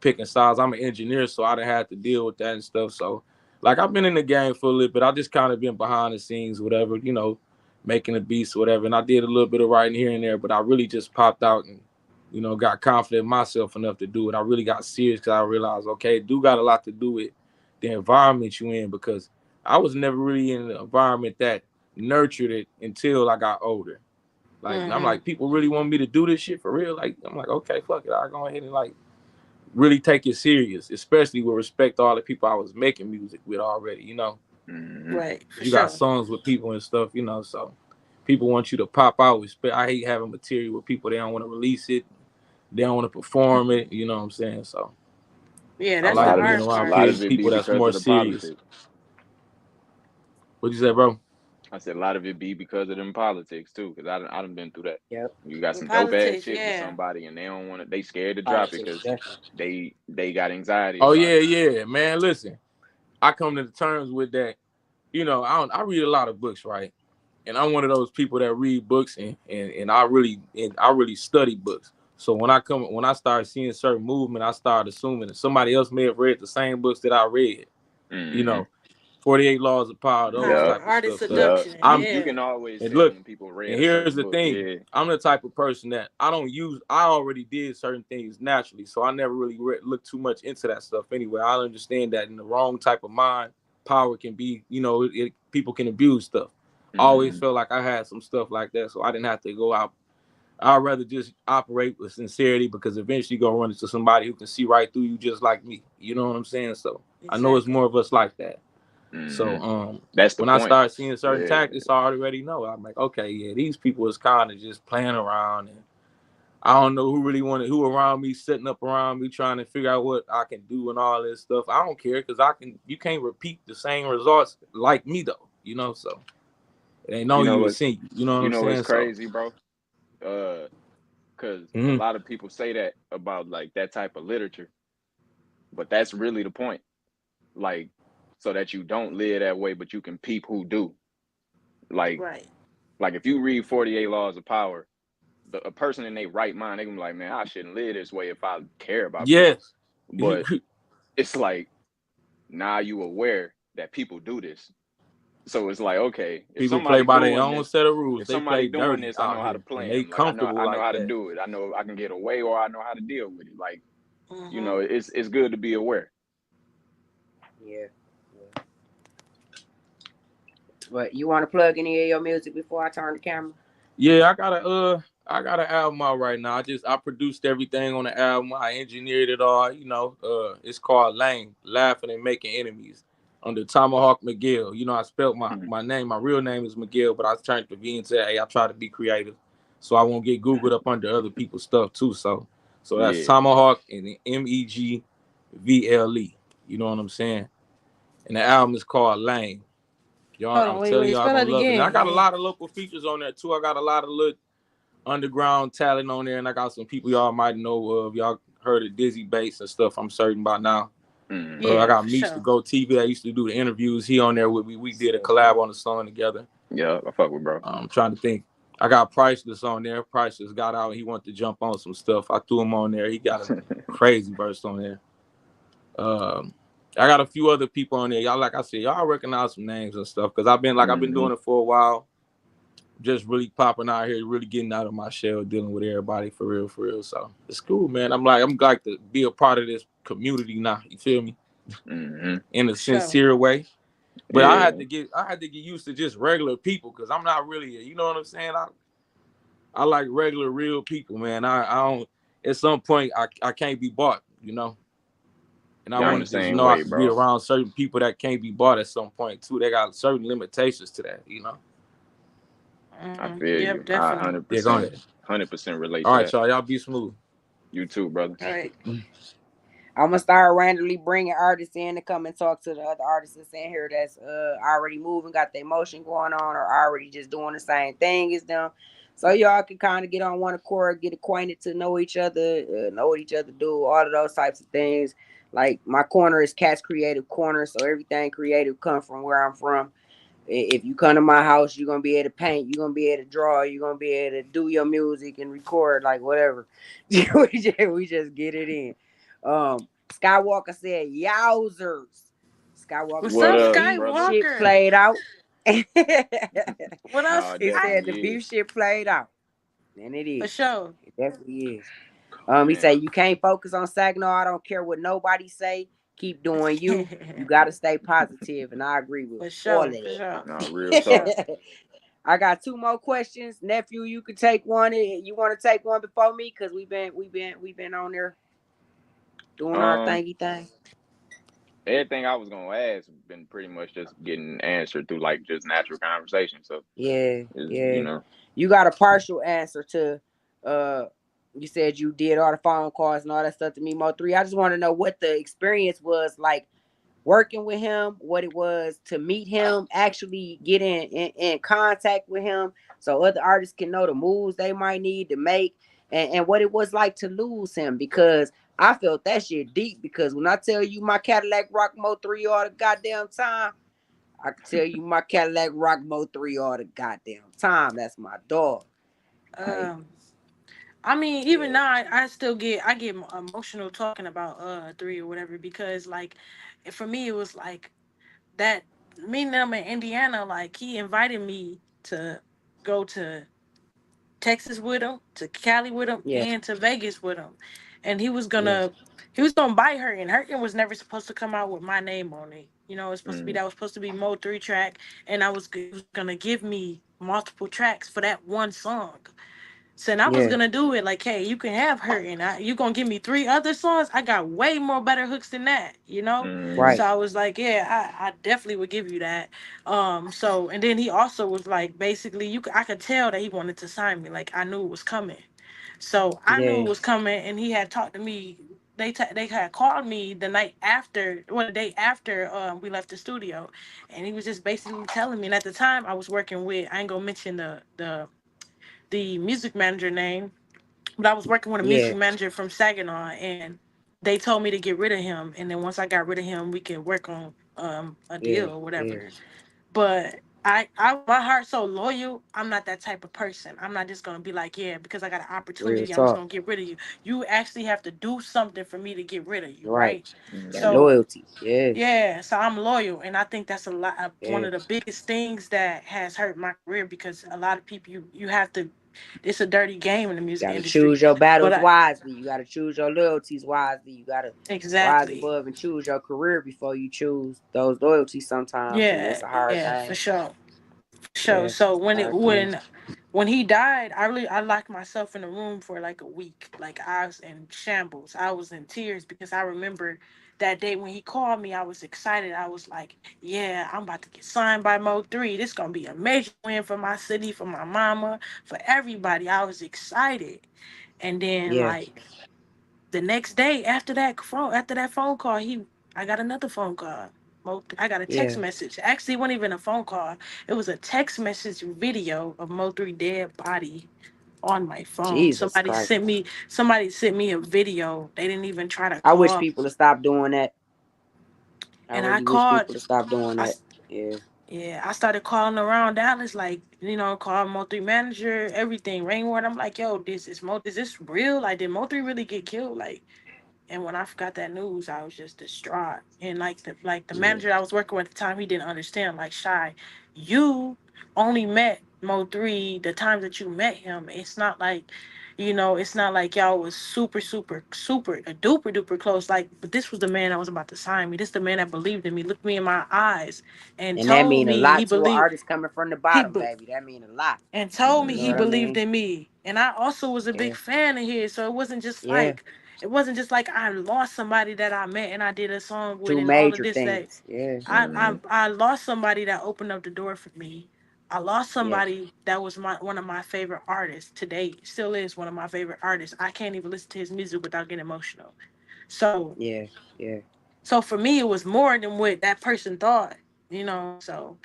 picking sides. I'm an engineer, so I done had to deal with that and stuff. So, like, I've been in the game for a little bit. I just kind of been behind the scenes, whatever, you know, making the beats, whatever. And I did a little bit of writing here and there, but I really just popped out and, you know, got confident in myself enough to do it. I really got serious because I realized, okay, it do got a lot to do with the environment you in, because I was never really in an environment that nurtured it until I got older. Like, I'm like, people really want me to do this shit for real? Like, I'm like, okay, fuck it. I'll go ahead and, like, really take it serious, especially with respect to all the people I was making music with already, you know? Right. You got songs with people and stuff, you know, so people want you to pop out. I hate having material with people, they don't want to release it. They don't want to perform it, you know what I'm saying? So yeah, that's I like being around people that's more serious. Politics. What'd you say, bro? I said a lot of it be because of them politics too, because I done been through that. Yep. You got some dope ass shit with somebody, and they don't want to. They scared to drop it because they got anxiety. Oh yeah, man. Listen, I come to the terms with that. You know, I read a lot of books, right? And I'm one of those people that read books and I really study books. So when I start seeing certain movement, I start assuming that somebody else may have read the same books that I read. You know, 48 Laws of Power, those type of artist stuff. seduction. You can always and tell look, when people read. And here's the book. thing: yeah. I'm the type of person that I already did certain things naturally, so I never really looked too much into that stuff anyway. I understand that in the wrong type of mind, power can be, you know, people can abuse stuff. I always felt like I had some stuff like that, so I didn't have to go out. I'd rather just operate with sincerity, because eventually you're gonna run into somebody who can see right through you just like me. You know what I'm saying? So I know it's more of us like that. So that's when I start seeing certain tactics, I already know. I'm like, okay, yeah, these people is kind of just playing around, and I don't know who around me, setting up around me, trying to figure out what I can do and all this stuff. I don't care, because you can't repeat the same results like me though, you know. So it ain't you would see, you know what I'm saying? It's crazy, bro. Because a lot of people say that about like that type of literature, but that's really the point. Like, so that you don't live that way, but you can peep who do. Like, like if you read 48 Laws of Power, a person in their right mind, they can be like, man, I shouldn't live this way if I care about people. But it's like, now you aware that people do this. So it's like, okay, if people play by their own set of rules. If they somebody play doing this, I know how to play. They comfortable. I know how to do it. I know I can get away, or I know how to deal with it. Like, you know, it's good to be aware. Yeah. But you want to plug any of your music before I turn the camera? Yeah, I got an album out right now. I produced everything on the album. I engineered it all. You know, it's called Lane, Laughing and Making Enemies, under Tomahawk McGill. You know, I spelled my name. My real name is McGill, but I turned the V into A. I try to be creative, so I won't get Googled up under other people's stuff too. So that's Tomahawk and the MEGVLE. You know what I'm saying? And the album is called Lane. Y'all, I'm telling y'all, I'm gonna love it. And I got a lot of local features on there too. I got a lot of little underground talent on there, and I got some people y'all might know of. Y'all heard of Dizzy Bates and stuff, I'm certain by now. I got Meech to Go TV. I used to do the interviews. He on there with me. We did a collab on the song together. Yeah, I fuck with bro. I'm trying to think. I got Priceless on there. Priceless got out. He wanted to jump on some stuff. I threw him on there. He got a crazy verse on there. Um, I got a few other people on there. Y'all, like I said, y'all recognize some names and stuff because I've been Mm-hmm. doing it for a while. Just really popping out here, really getting out of my shell, dealing with everybody for real, for real. So it's cool, man. I'm like to be a part of this community now. You feel me? Mm-hmm. In a For sure. sincere way. But Yeah. I had to get used to just regular people because I'm not really, you know what I'm saying? I like regular, real people, man. I don't. At some point, I can't be bought, you know. And I Yeah, I'm the want to just same know I way, can be bro. around certain people that can't be bought at some point too. They got certain limitations to that, you know. I Mm-hmm. feel Yep, you. I definitely. Yeah, go 100%, ahead. 100% relate All to right, that. y'all be smooth. You too, brother. All right. I'm gonna start randomly bringing artists in to come and talk to the other artists that's in here that's already moving, got their motion going on, or already just doing the same thing as them. So y'all can kind of get on one accord, get acquainted to know each other, know what each other do, all of those types of things. Like my corner is Cat's Creative Corner, so everything creative come from where I'm from. If you come to my house, you're gonna be able to paint, you're gonna be able to draw, you're gonna be able to do your music and record, like whatever. we just get it in. Skywalker said, "Yowzers." Skywalker What's What up, said the up, beef brother? shit Skywalker? played out. He What Nah, else? it said the definitely is. beef shit played out, and it For is. sure. It definitely is. He Man, said you can't focus on Saginaw. I don't care what nobody say. Keep doing you. You gotta stay positive, and I agree with For all of sure. For sure. nah, real For talk. sure. that. I got two more questions, nephew. You could take one. You want to take one before me? Cause we've been on there doing our Um, thingy thing. Everything I was gonna ask been pretty much just getting answered through like just natural conversation. So Yeah, is yeah. You got a partial answer to uh you said you did all the phone calls and all that stuff to me, Mo3. I just want to know what the experience was like working with him, what it was to meet him, actually get in contact with him so other artists can know the moves they might need to make, and what it was like to lose him, because I felt that shit deep, because when I tell you my Cadillac Rock Mo 3 all the goddamn time, I can tell you my Cadillac Rock Mo 3 all the goddamn time. That's my dog. Like, Um, I mean, even yeah, now, I still get emotional talking about three or whatever because like, for me it was like that meeting them in Indiana. Like he invited me to go to Texas with him, to Cali with him, yeah, and to Vegas with him, and yeah, he was gonna buy her, and Hurtin was never supposed to come out with my name on it. You know, it's supposed to be mm, that was supposed to be Mo 3 track, and he was gonna give me multiple tracks for that one song. So and I was yeah, gonna do it like, hey, you can have her, and you gonna give me three other songs. I got way more better hooks than that, you know. mm, right, So I was like, yeah, I definitely would give you that. So and then he also was like, basically, I could tell that he wanted to sign me. Like I knew it was coming. So I knew yeah, it was coming, and he had talked to me. They had called me the night after, well, the day after we left the studio, and he was just basically telling me. And at the time, I was working with, I ain't gonna mention the music manager name, but I was working with a yeah, music manager from Saginaw, and they told me to get rid of him. And then once I got rid of him, we could work on a yeah, deal or yeah. whatever. But I my heart's so loyal. I'm not that type of person. I'm not just gonna be like, yeah, because I got an Real opportunity, I'm just talk. gonna get rid of you. You actually have to do something for me to get rid of you, Right. right? That mm, So loyalty. Yeah, yeah, so I'm loyal, and I think that's a lot. One yeah. of the biggest things that has hurt my career because a lot of people you have to. It's a dirty game in the You music gotta industry, choose your but battles I wisely. You gotta choose your loyalties wisely. You gotta rise exactly. above and choose your career before you choose those loyalties sometimes. And Yeah, it's a hard yeah, for thing. sure. Sure. Yeah, So it's a hard thing. when he died, I locked myself in a room for like a week. Like I was in shambles. I was in tears because I remember that day when he called me. I was excited. I was like, "Yeah, I'm about to get signed by Mo 3. This gonna be a major win for my city, for my mama, for everybody." I was excited, and then Yeah, like the next day after that phone call, I got another phone call. I got a text yeah. message. Actually, it wasn't even a phone call. It was a text message video of Mo 3 dead body on my phone. Jesus Christ. Somebody sent me a video. They didn't even try to I wish call, people to stop doing that. I and I really wish called. people to stop doing I that. Yeah, Yeah, I started calling around Dallas, like, call Mo 3 manager, everything, Rainwater. I'm like, yo, is this real? Like, did Mo 3 really get killed? Like, And when I got that news, I was just distraught. And like the Yeah, manager I was working with at the time, he didn't understand. Like, Shy, you only met Mo3 the times that you met him. It's not like, it's not like y'all was super, super, super, duper, duper close. Like, but this was the man that was about to sign me. This the man that believed in me, looked me in my eyes, and and that told mean a me he lot to an believed. artist coming from the He bottom, be- baby. That mean a lot. and told me You know he what I Mm-hmm. believed mean? in me. And I also was a big Yeah, fan of his. So yeah. it wasn't just like I lost somebody that I met and I did a song with Two and all of major this that things. Yeah, I Mm-hmm. I, I lost somebody that opened up the door for me. I lost yeah, somebody that was one of my favorite artists today. Still is one of my favorite artists. I can't even listen to his music without getting emotional. So yeah, yeah, so for me, it was more than what that person thought, So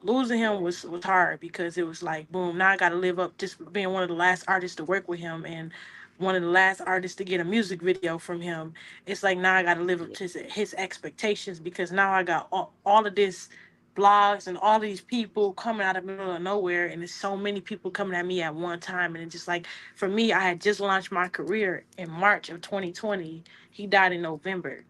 losing him was hard because it was like, boom, now I got to live up just being one of the last artists to work with him and one of the last artists to get a music video from him. It's like now I got to live up yeah, to his expectations because now I got all of this blogs and all these people coming out of the middle of nowhere, and there's so many people coming at me at one time, and it's just like, for me, I had just launched my career in March of 2020. He died in November,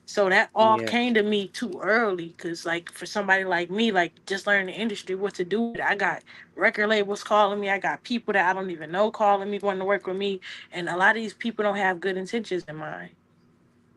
so that all yeah. came to me too early. Cause like for somebody like me, like just learning the industry, what to do with it. I got record labels calling me. I got people that I don't even know calling me, wanting to work with me. And a lot of these people don't have good intentions in mind,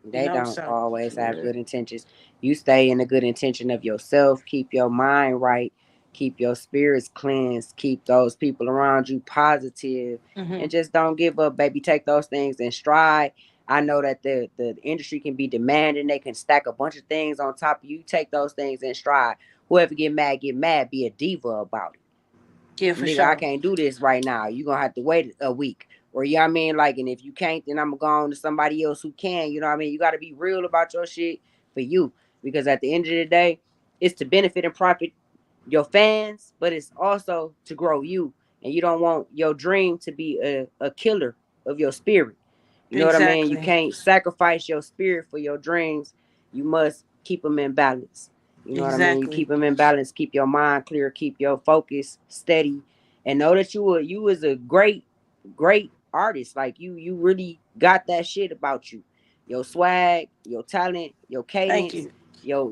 They don't so always have Yeah. good intentions. You stay in the good intention of yourself. Keep your mind right. Keep your spirits cleansed. Keep those people around you positive, hmm and just don't give up, baby. Take those things in stride. I know that the industry can be demanding. They can stack a bunch of things on top of you. Take those things in stride. Whoever get mad, get mad. Be a diva about it. yeah, for Nigga, I sure. can't do this right now. You gonna have to wait a week. Or you know what I mean? Like, and if you can't, then I'm gonna go on to somebody else who can. You know what I mean? You gotta be real about your shit for you. Because at the end of the day, it's to benefit and profit your fans, but it's also to grow you. And you don't want your dream to be a killer of your spirit. You know what I mean? You Exactly. can't sacrifice your spirit for your dreams. You must keep them in balance. You know what I mean? You Exactly. keep them in balance. Keep your mind clear. Keep your focus steady, and know that you is a great artist. Like you really got that shit about you. Your swag, your talent, your Thank cadence, you. your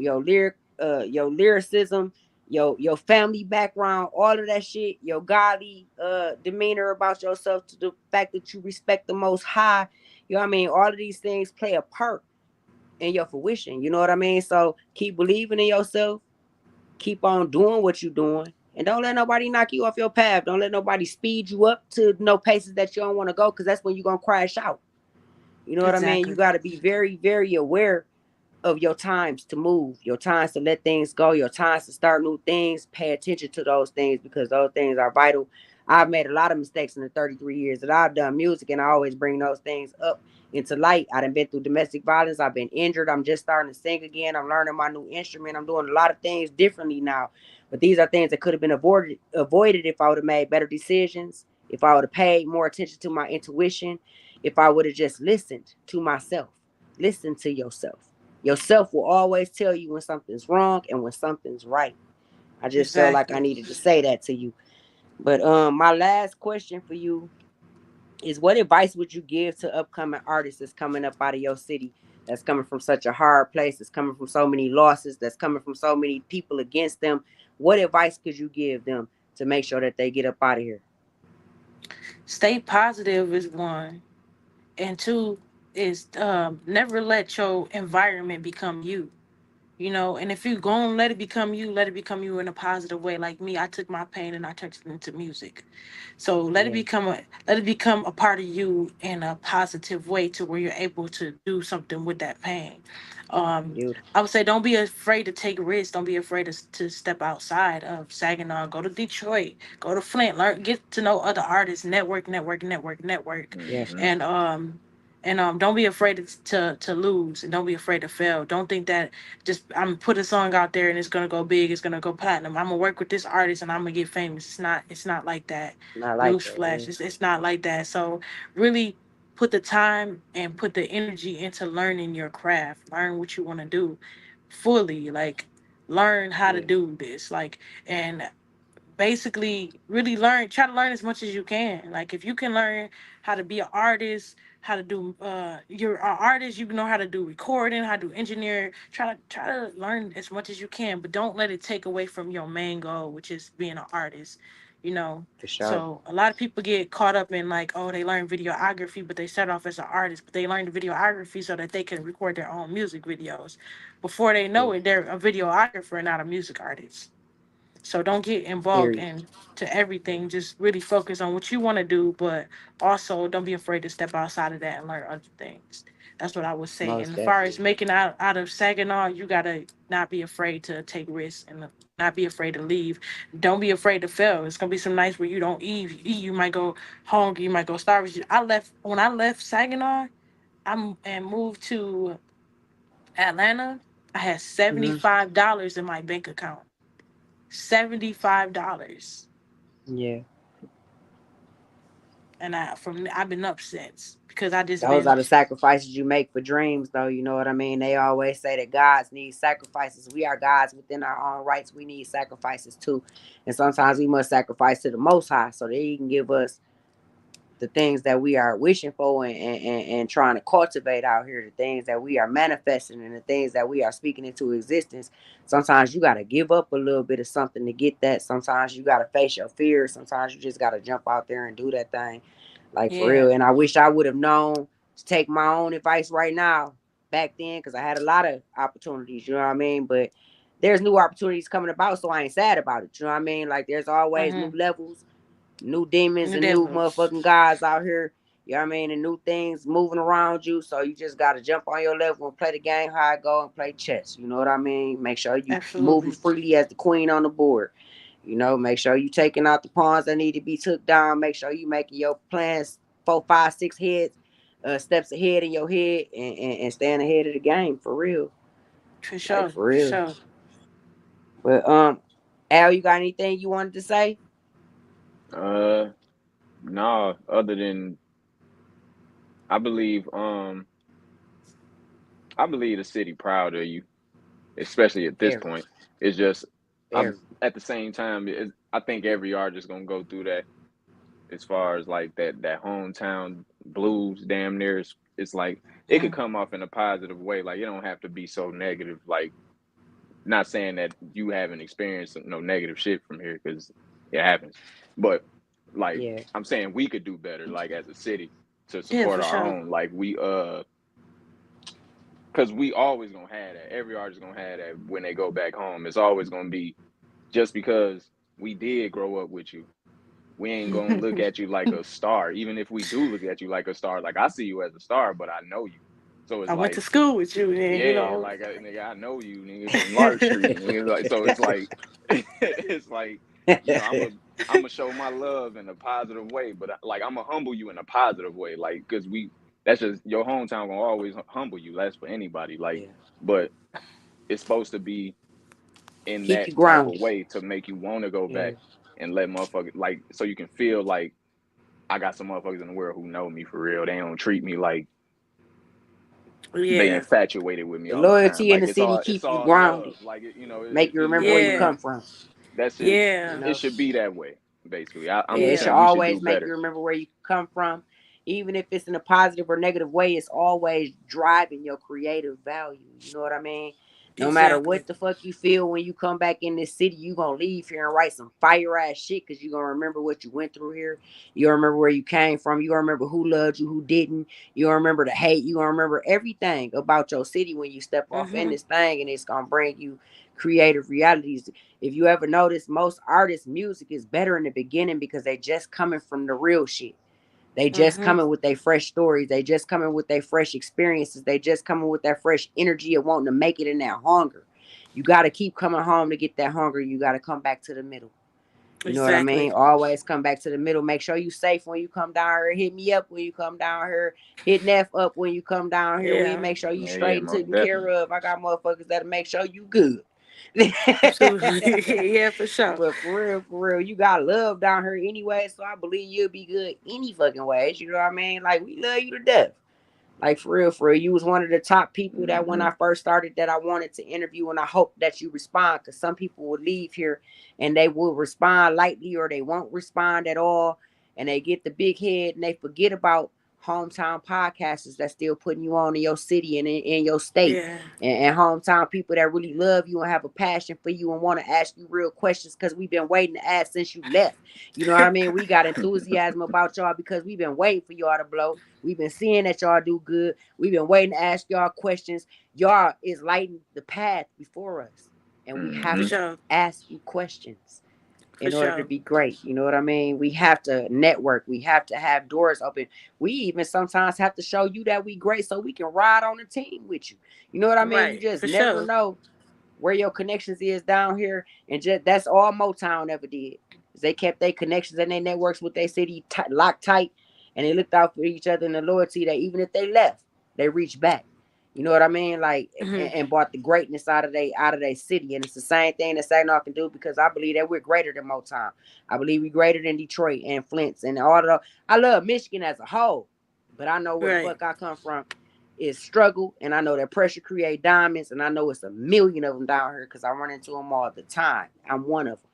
lyricism, your family background, all of that shit, your godly demeanor about yourself, to the fact that you respect the most high. You know what I mean? All of these things play a part in your fruition. You know what I mean? So keep believing in yourself, keep on doing what you're doing, and don't let nobody knock you off your path. Don't let nobody speed you up to no paces that you don't want to go, because that's when you're gonna crash out. You know what I mean? You Exactly. got to be very, very aware of your times to move, your times to let things go, your times to start new things. Pay attention to those things, because those things are vital. I've made a lot of mistakes in the 33 years that I've done music, and I always bring those things up into light. I done been through domestic violence. I've been injured. I'm just starting to sing again. I'm learning my new instrument. I'm doing a lot of things differently now. But these are things that could have been avoided if I would have made better decisions, if I would have paid more attention to my intuition, if I would have just listened to myself. Listen to yourself. Yourself will always tell you when something's wrong and when something's right. I just felt like I Exactly. needed to say that to you. But my last question for you is, what advice would you give to upcoming artists that's coming up out of your city, that's coming from such a hard place, that's coming from so many losses, that's coming from so many people against them? What advice could you give them to make sure that they get up out of here? Stay positive is one, and two is never let your environment become you. And if you gonna let it become you in a positive way. Like me, I took my pain and I turned it into music. So Yeah, let it become a part of you in a positive way to where you're able to do something with that pain. um beautiful. I would say don't be afraid to take risks. Don't be afraid to step outside of Saginaw. Go to Detroit, go to Flint, learn, get to know other artists, network, network, network, network. Yeah, Mm-hmm. And don't be afraid to lose, and don't be afraid to fail. Don't think that just I'm put a song out there and it's gonna go big, it's gonna go platinum. I'm gonna work with this artist and I'm gonna get famous. It's not like that. not like that. Newsflash, Yeah, it's not like that. So really put the time and put the energy into learning your craft. Learn what you want to do fully. Like learn how to yeah, do this. Like and basically really try to learn as much as you can. Like if you can learn how to be an artist, how to do you're an artist, you know how to do recording, how to do engineer. Try to learn as much as you can, but don't let it take away from your main goal, which is being an artist. You know. For sure. So a lot of people get caught up in like, oh, they learn videography, but they start off as an artist, but they learn the videography so that they can record their own music videos. Before they know Yeah. it, they're a videographer, not a music artist. So don't get involved Period. in to everything. Just really focus on what you want to do, but also don't be afraid to step outside of that and learn other things. That's what I would say. And Most as far as definitely. making out of Saginaw, you gotta not be afraid to take risks and not be afraid to leave. Don't be afraid to fail. It's gonna be some nights where you don't eat. You might go hungry. You might go starve. When I left Saginaw. And moved to Atlanta. I had Hmm. $75 in my bank account. $75, Yeah. and I've been up since because I just Those been are the sacrifices you make for dreams, though. You know what I mean? They always say that gods need sacrifices. We are gods within our own rights. We need sacrifices too. And sometimes we must sacrifice to the Most High so that He can give us the things that we are wishing for and trying to cultivate out here, the things that we are manifesting and the things that we are speaking into existence. Sometimes you got to give up a little bit of something to get that. Sometimes you got to face your fears. Sometimes you just got to jump out there and do that thing. Like for yeah. real. And I wish I would have known to take my own advice right now back then, because I had a lot of opportunities, you know what I mean? But there's new opportunities coming about, so I ain't sad about it. You know what I mean? Like there's always new Mm-hmm. levels, new demons, New and new devils. motherfucking guys out here. You know what I mean? And new things moving around you. So you just gotta jump on your level and play the game how I go and play chess. You know what I mean? Make sure you moving Absolutely. freely as the queen on the board. You know, make sure you taking out the pawns that need to be took down. Make sure you making your plans 4, 5, 6 heads, steps ahead in your head, and staying ahead of the game for real. For Like sure. for For real. sure. But Al, you got anything you wanted to say? Uh, no, other than I believe, I believe the city proud of you, especially at this Very, point. It's just, I very. at the same time, I think every artist gonna go through that as far as like that hometown blues. Damn near, it's like it could Mm-hmm. come off in a positive way. Like it don't have to be so negative. Like not saying that you haven't experienced no negative shit from here because it happens, but like Yeah. I'm saying we could do better. Like as a city to Yeah, support for our sure. own. Like we because we always gonna have that. Every artist gonna have that when they go back home. It's always gonna be just because we did grow up with you. We ain't gonna look at you like a star, even if we do look at you like a star. Like I see you as a star, but I know you. So it's I went to like, school with you, and yeah, like nigga, I know you, nigga, from Lark Street, nigga. Like, so it's like, it's like, I'm gonna show my love in a positive way, but like I'm gonna humble you in a positive way, like because that's just your hometown gonna always humble you. That's for anybody, like, Yeah. but it's supposed to be in Keep that you type of grounded. way to make you want to go Yeah. back and let motherfuckers like so you can feel like I got some motherfuckers in the world who know me for real. They don't treat me like they yeah, infatuated with me The all the time. loyalty in Like the city it's keep you all grounded. love. Like Make you it remember where really you yeah, come is. from. That shit. You yeah, know? It should be that way. Basically, I'm It just should yeah. saying we should do always make you better. remember where you come from. Even if it's in a positive or negative way, it's always driving your creative value. You know what I mean? No matter Exactly. what the fuck you feel when you come back in this city, you gonna leave here and write some fire ass shit because you gonna remember what you went through here. You gonna remember where you came from. You gonna remember who loved you, who didn't. You gonna remember the hate. You gonna remember everything about your city when you step off in Mm-hmm. this thing, and it's gonna bring you creative realities. If you ever notice, most artists' music is better in the beginning because they just coming from the real shit. They just Mm-hmm. coming with their fresh stories. They just coming with their fresh experiences. They just coming with that fresh energy of wanting to make it in that hunger. You got to keep coming home to get that hunger. You got to come back to the middle. You know what I Exactly. mean? Always come back to the middle. Make sure you safe when you come down here. Hit me up when you come down here. Hit Neff up when you come down here. We Yeah. make sure you Yeah, yeah, straight and most taken care definitely. of. I got motherfuckers that'll make sure you good. Absolutely. Yeah, for sure. But for real, you got love down here anyway, so I believe you'll be good any fucking ways. You know what I mean? Like we love you to death. Like for real, you was one of the top people that when I first started that I wanted to interview, and I hope that you respond, because some people will leave here and they will respond lightly or they won't respond at all, and they get the big head and they forget about hometown podcasters that's still putting you on in your city and in your state, Yeah. and hometown people that really love you and have a passion for you and want to ask you real questions, because we've been waiting to ask since you left. You know what I mean? We got enthusiasm about y'all because we've been waiting for y'all to blow. We've been seeing that y'all do good. We've been waiting to ask y'all questions. Y'all is lighting the path before us, and we have For to sure. ask you questions For in order to sure. be great. You know what I mean? We have to network. We have to have doors open. We even sometimes have to show you that we great so we can ride on the team with you. You know what I mean? You Right. just For never sure. know where your connections is down here, and just that's all Motown ever did. They kept their connections and their networks with their city locked tight, and they looked out for each other, and the loyalty that even if they left, they reached back. You know what I mean? Like, and brought the greatness out of their city, and it's the same thing that Saginaw can do, because I believe that we're greater than Motown. I believe we're greater than Detroit and Flint and all of the. I love Michigan as a whole, but I know where the Right. fuck I come from is struggle, and I know that pressure create diamonds, and I know it's a million of them down here because I run into them all the time. I'm one of them.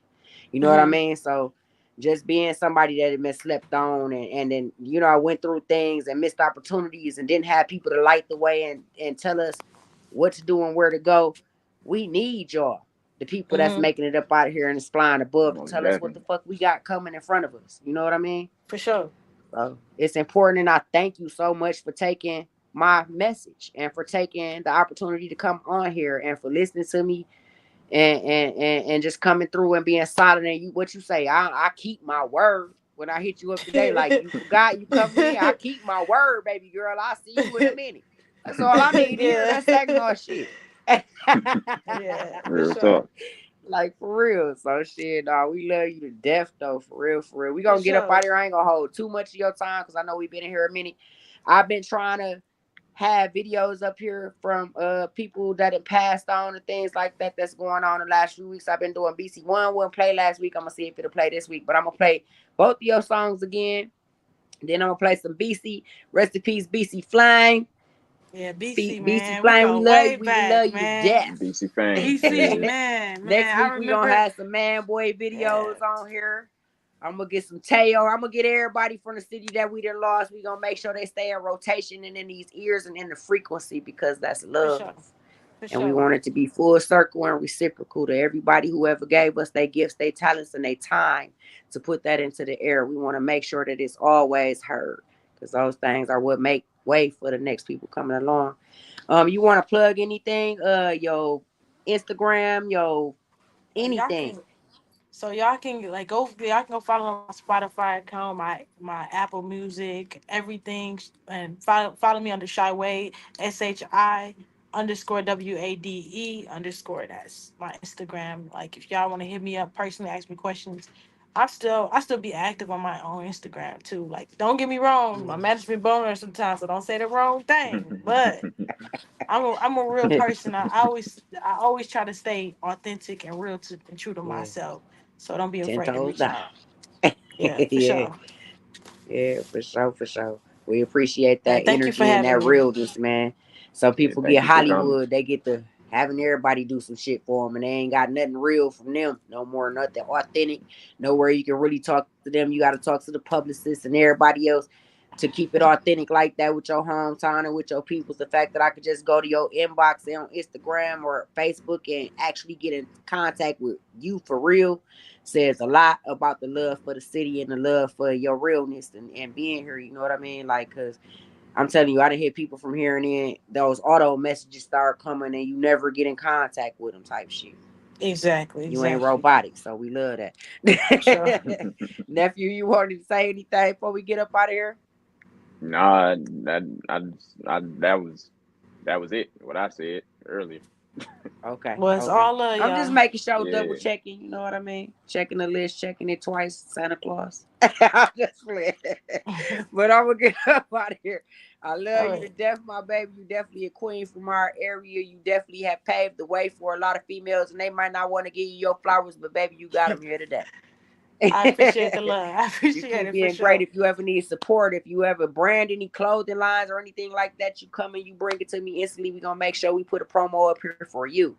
You know what I mean? So just being somebody that had been slept on, and then, you know, I went through things and missed opportunities and didn't have people to light the way and tell us what to do and where to go. We need y'all, the people that's making it up out of here and is flying above, to Most tell us what the definitely. fuck we got coming in front of us. You know what I mean? For sure. So it's important, and I thank you so much for taking my message and for taking the opportunity to come on here and for listening to me, and just coming through and being solid. And you, what you say, I keep my word. When I hit you up today, like, you forgot you coming in, I keep my word, baby girl. I'll see you in a minute. That's all I need to hear. That's Yeah. Saginaw shit. Yeah. For Real sure. talk. Like, for real. So shit, dog. We love you to death, though. For real, for real. We For gonna get up out sure. of here. I ain't gonna hold too much of your time because I know we've been in here a minute. I've been trying to have videos up here from people that have passed on and things like that that's going on the last few weeks. I've been doing BC1 wouldn't play last week. I'm gonna see if it'll play this week, but I'm gonna play both of your songs again. Then I'm gonna play some BC. Rest in peace, BC Flying. Yeah, BC, BC man. We Flame, we go love way you. We back, love you to man. death. BC fame. BC, Yeah. man. Next I week we gonna remember. have some Man Boy Yeah. videos on here. I'm gonna get some Teo. I'm gonna get everybody from the city that we done lost. We gonna make sure they stay in rotation and in these ears and in the frequency, because that's For love. sure. For And we sure. want it to be full circle and reciprocal to everybody who ever gave us their gifts, their talents, and their time to put that into the air. We want to make sure that it's always heard, because those things are what make way for the next people coming along. You want to plug anything? Your Instagram, your Y'all anything. can. So y'all can like go. Y'all can go follow my Spotify account, my Apple Music, everything, and follow me under Shi Wade, SHI_WADE_. That's my Instagram. Like if y'all want to hit me up personally, ask me questions. I still be active on my own Instagram too. Like don't get me wrong, my management boner sometimes, so don't say the wrong thing. But I'm a real person. I always try to stay authentic and real and true to Yeah, myself. So don't be 10 afraid to toes reach down. out. Yeah, for Yeah. sure. Yeah, for sure, for sure. We appreciate Hey, that thank you for energy and having that me. realness, man. Some Yeah, people thank get you for coming. Hollywood, they get to having everybody do some shit for them, and they ain't got nothing real from them. No more, nothing authentic. Nowhere you can really talk to them. You got to talk to the publicists and everybody else to keep it authentic like that with your hometown and with your peoples. The fact that I could just go to your inbox on Instagram or Facebook and actually get in contact with you for real says a lot about the love for the city and the love for your realness and being here. You know what I mean? Like, cause I'm telling you, I done hear people from here and then those auto messages start coming and you never get in contact with them type shit. Exactly, You ain't exactly. robotic, so we love For sure. that. Nephew, you wanted to say anything before we get up out of here? Nah, that was it. What I said earlier. Okay, Well, it's okay. all I'm just y'all. making sure, double Yeah. checking. You know what I mean? Checking the list, checking it twice. Santa Claus. I'm just playing. But I'm gonna get up out of here. I love All you to right. death, my baby. You definitely a queen from our area. You definitely have paved the way for a lot of females, and they might not want to give you your flowers, but baby, you got them here today. I appreciate the love. I You appreciate keep it being for great. sure. If you ever need support, if you ever brand any clothing lines or anything like that, you come and you bring it to me instantly. We're going to make sure we put a promo up here for you.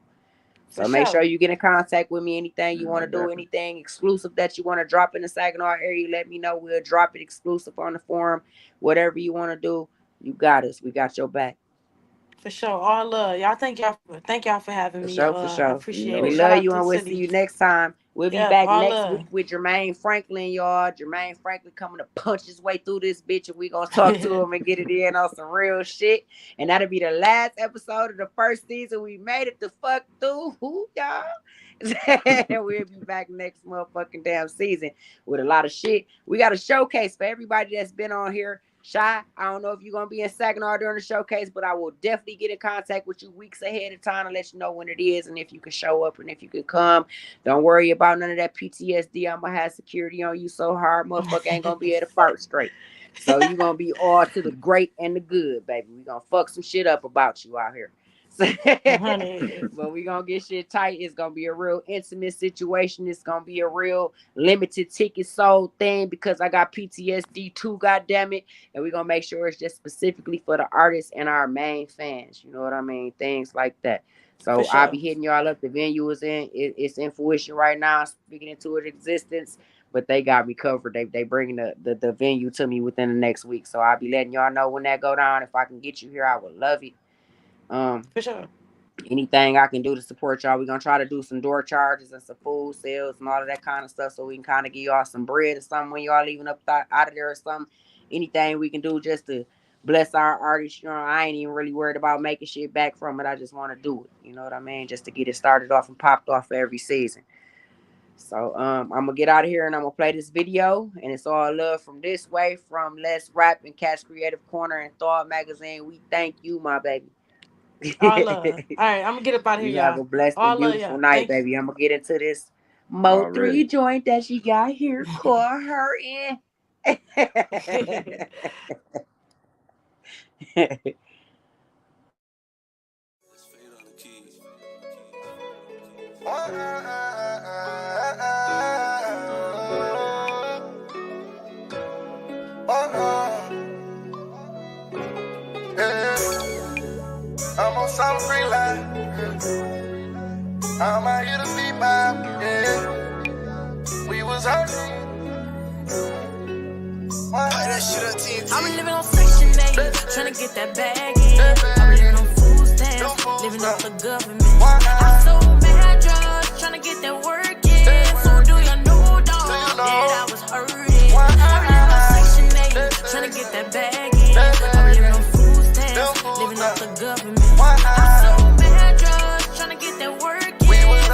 So For make sure sure. you get in contact with me. Anything you want to do, Definitely. anything exclusive that you want to drop in the Saginaw area, let me know. We'll drop it exclusive on the forum. Whatever you want to do, you got us. We got your back. For sure. All love. Y'all thank y'all for having For me. sure, for I sure. appreciate No, it. We Shout love out you to the and we'll see city. you next time. We'll be Yep, back all next love. week with Jermaine Franklin, y'all. Jermaine Franklin coming to punch his way through this bitch, and we gonna talk to him and get it in on some real shit. And that'll be the last episode of the first season. We made it the fuck through. Who y'all? We'll be back next motherfucking damn season with a lot of shit. We got a showcase for everybody that's been on here. Shy, I don't know if you're gonna be in Saginaw during the showcase, but I will definitely get in contact with you weeks ahead of time to let you know when it is and if you can show up and if you can come. Don't worry about none of that PTSD. I'm gonna have security on you so hard, motherfucker ain't gonna be able to fart straight. So you gonna be all to the great and the good, baby. We gonna fuck some shit up about you out here. Honey. But we gonna get shit tight. It's gonna be a real intimate situation. It's gonna be a real limited ticket sold thing because I got PTSD too, goddamn it. And we're gonna make sure it's just specifically for the artists and our main fans. You know what I mean? Things like that. For So I'll sure. be hitting y'all up. The venue is it's in fruition right now, speaking into its existence. But they got me covered. They bringing the venue to me within the next week. So I'll be letting y'all know when that go down. If I can get you here, I would love it. For sure. Anything I can do to support y'all. We're gonna try to do some door charges and some food sales and all of that kind of stuff so we can kind of give y'all some bread or something when y'all leaving up out of there or something. Anything we can do just to bless our artists. You know, I ain't even really worried about making shit back from it. I just want to do it. You know what I mean? Just to get it started off and popped off for every season. So I'm gonna get out of here and I'm gonna play this video, and it's all love from this way from Let's Rap and Catch Creative Corner and Thought Magazine. We thank you, my baby. All love. All right, I'm gonna get up out of here, You have y'all. a blessed and All love, beautiful y'all. night, Thank you. baby. I'm gonna get into this Mo 3 already. joint that she got here. Call her in. I'm on some free line. I'm out here to be mine. Yeah. We was hurting. I'm living on Section 8, tryna get that bag in. I'm living on food stamps, living off the government. I sold mad drugs, tryna get that work in. So do you know, dog, that I was hurting? I'm living on Section 8, tryna get that bag in. I'm living on food stamps, living off the government. I sold mad drugs, tryna get that work in.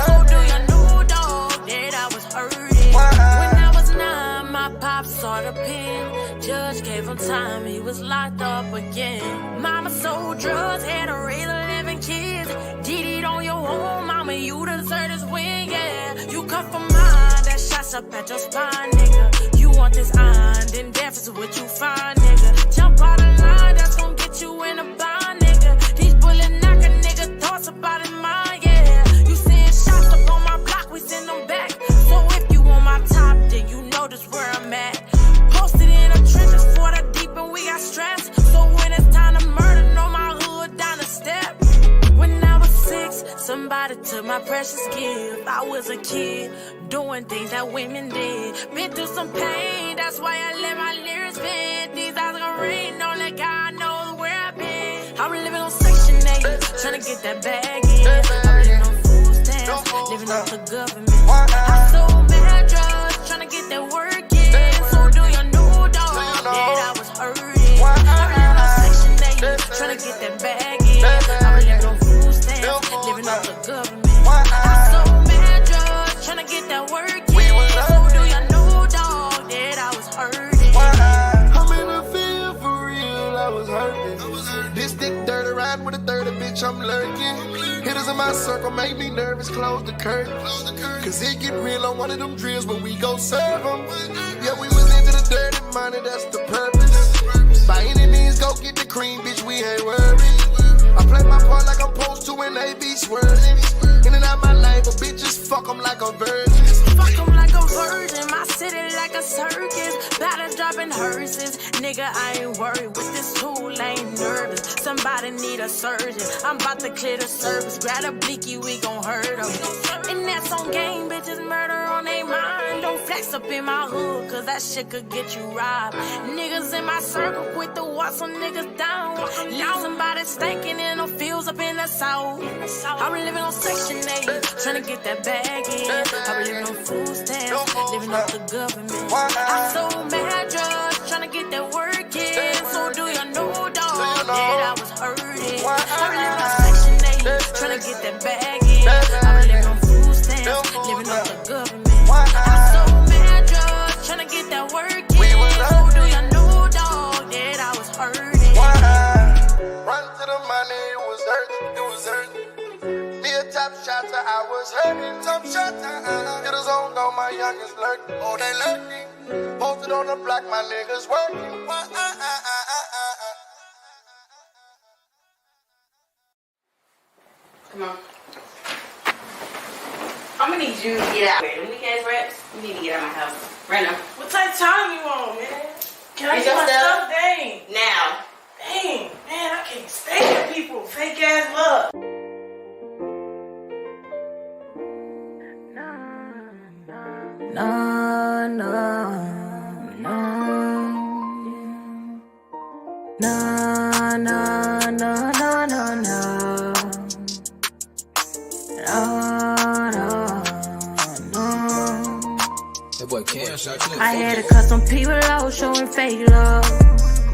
So do you know, dog, that I was hurting? When I was 9, my pop saw the pen. Judge gave him time, he was locked up again. Mama sold drugs, had to raise 11 kids. Did it on your own, mama, you deserve this win, yeah. You come from mine, that shots up at your spine, nigga. You want this iron, then death is what you find, nigga. Jump out of line, that's gonna get you in a bind, nigga. These bullet knock a nigga thoughts about in mind, yeah. You seeing shots up on my block, we send them back. So if you on my top, then you know this where I'm at. Posted in the trenches for the deep and we got straps. So when it's time to murder, know my hood down the step. When I was 6, somebody took my precious gift. I was a kid, doing things that women did. Been through some pain, that's why I let my lyrics vent. These eyes gonna rain, only God knows where I've been. I'm living on Section 8, tryna get that bag in. I'm living on food stamps, living off the government. I sold mad drugs, tryna get that work in. So do you know, dog, that I was hurting? I'm living on Section 8, tryna get that bag in. I'm living on food stamps, living off the government. I sold mad drugs, tryna get that work in. So do you know, dog, that I was hurting? I'm in the field for real, I was hurting. This dick dirty ride with a 30 bitch, I'm lurking. Hitters in my circle make me nervous, close the curtain. Cause it get real on one of them drills when we go serve them. Yeah, we was into the dirty money, that's the purpose. By any means, go get the cream, bitch, we ain't worried. I play my part like I'm supposed to and they be swirling. In and out my lane, but bitches fuck them like a virgin. Fuck 'em like a virgin, my city like a circus. Battles dropping hearses, nigga, I ain't worried with this tool, I ain't nervous. Somebody need a surgeon, I'm about to clear the surface. Grab a blicky, we gon' hurt 'em. And that's on game, bitches murder on they mind. Don't flex up in my hood, cause that shit could get you robbed. Niggas in my circle quick to walk some niggas down. Leave somebody stinking in the fields up in the south. I been living on Section 8, tryna get that bag in. I been living on food stamps, living off the government. I sold mad drugs, tryna get that work in. So do you know, dog, that I was hurting. I been living on Section 8, tryna get that bag in. I been living on food stamps, living off the government. I sold mad drugs, tryna get that work in. So do you know, dog, that I was hurting. Run to the money, it was hurting. Me a top shot, I was hurting. Top shot, get us on my youngest lurking. Oh, they lurking. Posted on the block, my niggas working. Come on. I'm gonna need you to get out. The weekend reps, you need to get out of my house. Right now. What type of time you on, man? Can I Get get my your stuff? stuff? Dang. Now. Dang, man, I can't stand people. Fake ass love. No, no, no. No, no, no, no, no, no. No, no, no. That boy Cam shot you. I had to cut some people out showing fake love.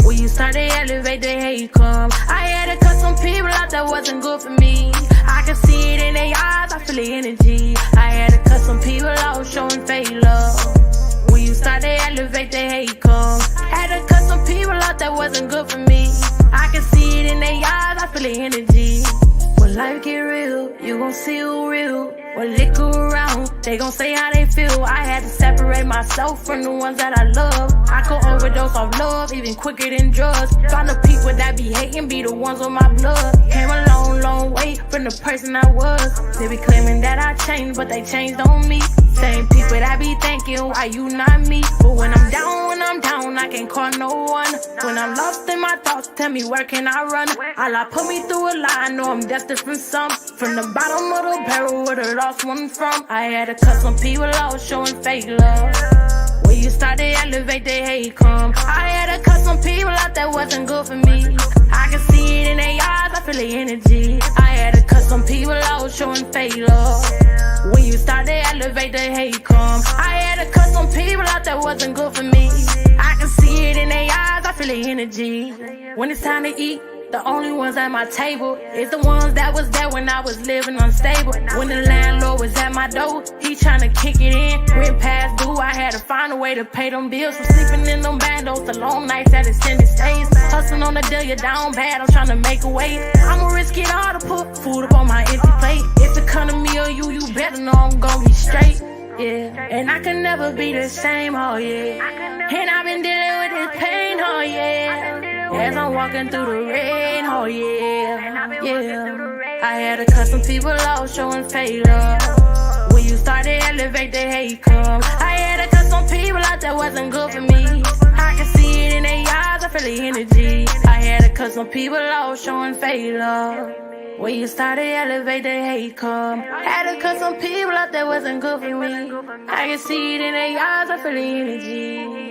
When you start to elevate, the hate come. I had to cut some people out that wasn't good for me. I can see it in their eyes, I feel the energy. I had to cut some people out showing fake love. When you start to elevate, the hate come. Had to cut some people out that wasn't good for me. I can see it in their eyes, I feel the energy. When life get real, you gon' see who real. When liquor around, they gon' say how they feel. I had to separate myself from the ones that I love. I could overdose off love, even quicker than drugs. Find the people that be hating, be the ones on my blood. Came a long, long way from the person I was. They be claiming that I changed, but they changed on me. Same people that be thinking, why you not me? But when I'm down, I can't call no one. When I'm lost in my thoughts, tell me where can I run? Allah put me through a lie, I know I'm destined for some. From the bottom of the barrel where the lost one from. I had to cut some people out showing fake love. When you start to elevate, the hate come. I had to cut some people out that wasn't good for me. I can see it in their eyes, I feel the energy. I had to cut some people out showing fake love. When you start to elevate, the hate come. I had to cut some people out that wasn't good for me. I can see it in their eyes, I feel the energy. When it's time to eat, the only ones at my table is the ones that was there when I was living unstable. When the landlord was at my door, he tryna kick it in. Rent past due, I had to find a way to pay them bills. From sleeping in them bandos to long nights at extended stays. Hustling on the deal, you're down bad, I'm tryna make a way. I'ma risk it all to put food up on my empty plate. If it come to me or you better know I'm gon' be straight. Yeah, and I can never be the same, oh yeah. And I've been dealing with this pain, oh yeah. As I'm walking through the rain, oh yeah, yeah. I had to cut some people out showing fake love. When you start to elevate, the hate come. I had to cut some people out that wasn't good for me. I can see it in their eyes, I feel the energy. I had to cut some people out showing fake love. When you start to elevate, the hate come. Had to cut some people out that wasn't good for me. I can see it in their eyes, I feel the energy.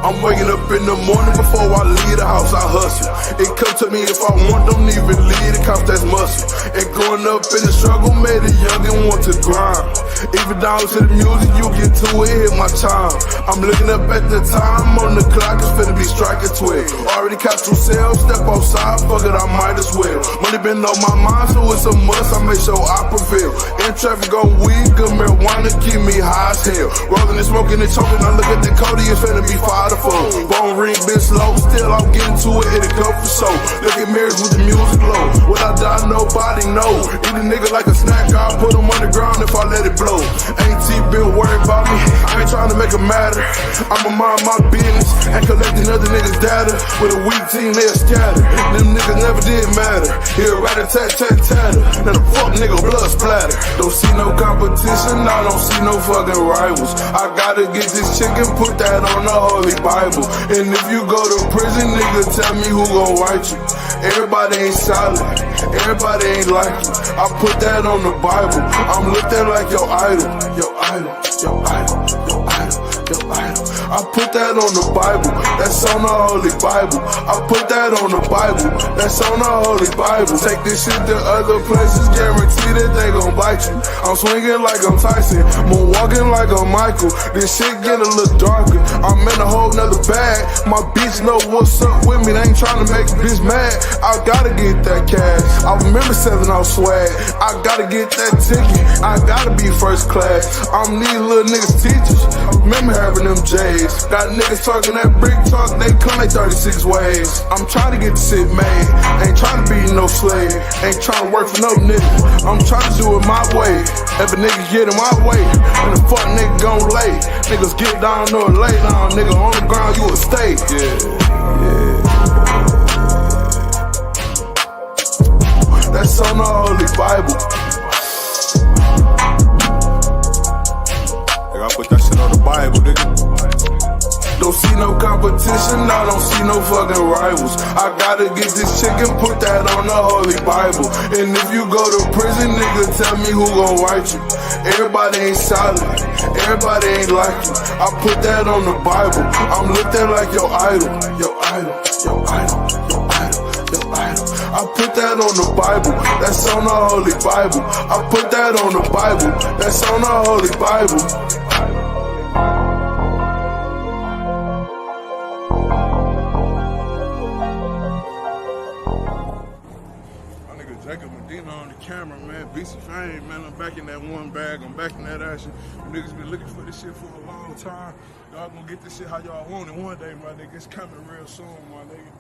I'm waking up in the morning before I leave the house, I hustle. It come to me if I want, don't even leave the cops, that's muscle. And growing up in the struggle made a youngin' want to grind. Even down to the music, you get to it, hit my chime. I'm looking up at the time on the clock, it's finna be striking 12. Already caught 2 cells, step outside, fuck it, I might as well. Money been on my mind, so it's a must, I make sure I prevail. In traffic on weed, good marijuana, keep me high as hell. Rolling and smoking and choking, I look at the Cody, it's finna be fire to full. Bone ring been slow, still I'm getting to it, it'll go for so. Look at mirrors with the music low. When I die, nobody know. Eat a nigga like a snack, I'll put him on the ground if I let it blow. Ain't T been worried about me, I ain't trying to make it matter. I'ma mind my business and collecting other niggas' data. With a weak team, they're scattered. Them niggas never did matter. Here, rat-a-tat-tat-tatter. Now the fuck nigga blood splatter. Don't see no competition, I don't see no fucking rivals. I gotta get this chicken, put that on the Holy Bible. And if you go to prison, nigga, tell me who gon' write you. Everybody ain't solid, everybody ain't like you. I put that on the Bible. I'm looked at like your idol, your idol, your idol, your idol, your idol. I put that on the Bible, that's on the Holy Bible. I put that on the Bible, that's on the Holy Bible. Take this shit to other places, guarantee that they gon' bite you. I'm swinging like I'm Tyson, moonwalking like I'm Michael. This shit get a little darker, I'm in a whole nother bag. My bitch know what's up with me, they ain't tryna make a bitch mad. I gotta get that cash, I remember selling out swag. I gotta get that ticket, I gotta be first class. I'm these little niggas teachers, remember having them J's. Got niggas talking that brick talk, they come like 36 ways. I'm trying to get the shit made, ain't trying to be no slave, ain't trying to work for no nigga. I'm trying to do it my way. If a nigga get in my way, then the fuck nigga gon' lay. Niggas get down or lay down, nigga on the ground you will stay. That's on the Holy Bible. I put that shit on the Bible, nigga. Don't see no competition, I don't see no fucking rivals. I gotta get this chicken, put that on the Holy Bible. And if you go to prison, nigga, tell me who gon' write you. Everybody ain't solid, everybody ain't like you. I put that on the Bible, I'm looked at like your idol, your idol, your idol, your idol, your idol. I put that on the Bible, that's on the Holy Bible. I put that on the Bible, that's on the Holy Bible. On the camera, man, BC Fame, man, I'm back in that one bag, I'm back in that action. Niggas been looking for this shit for a long time. Y'all gonna get this shit how y'all want it one day, my nigga. It's coming real soon, my nigga.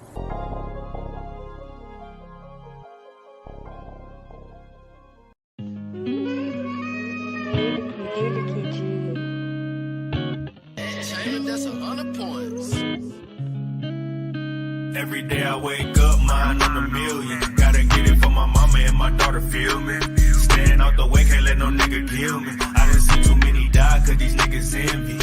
Every day I wake up, mine on a million. Gotta get it for my mama and my daughter, feel me? Staying out the way, can't let no nigga kill me. I done seen too many die, cause these niggas envy.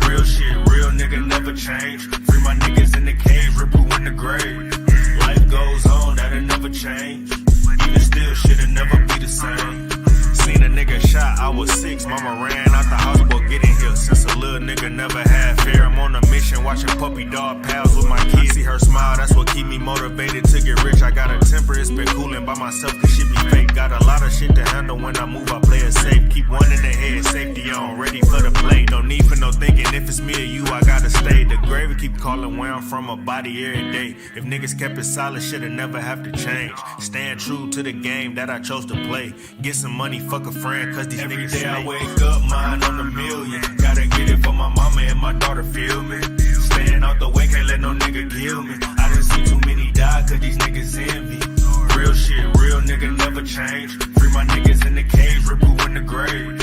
Real shit, real nigga never change. Free my niggas in the cage, rip who in the grave. Life goes on, that'll never change. Even still, shit'll never be the same. Seen a nigga shot, I was 6, mama ran out the house, boy, get in here. Since a little nigga never had fear, I'm on a mission, watching puppy dog pals with my kids. See her smile, that's what keep me motivated to get rich. I got a temper, it's been cooling by myself, cause shit be fake. Got a lot of shit to handle when I move, I play it safe. Keep one in the head, safety on, ready for the play. No need for no thinking, if it's me or you, I gotta stay. The grave keep calling where I'm from, a body every day. If niggas kept it solid, shit'll never have to change. Staying true to the game that I chose to play. Get some money, fuck a friend, cause these every niggas day I wake up, mine on a million. Gotta get it for my mama and my daughter, feel me? Staying out the way, can't let no nigga kill me. I done seen too many die, cause these niggas envy. Real shit, real nigga never change. Free my niggas in the cage, rip who in the grave.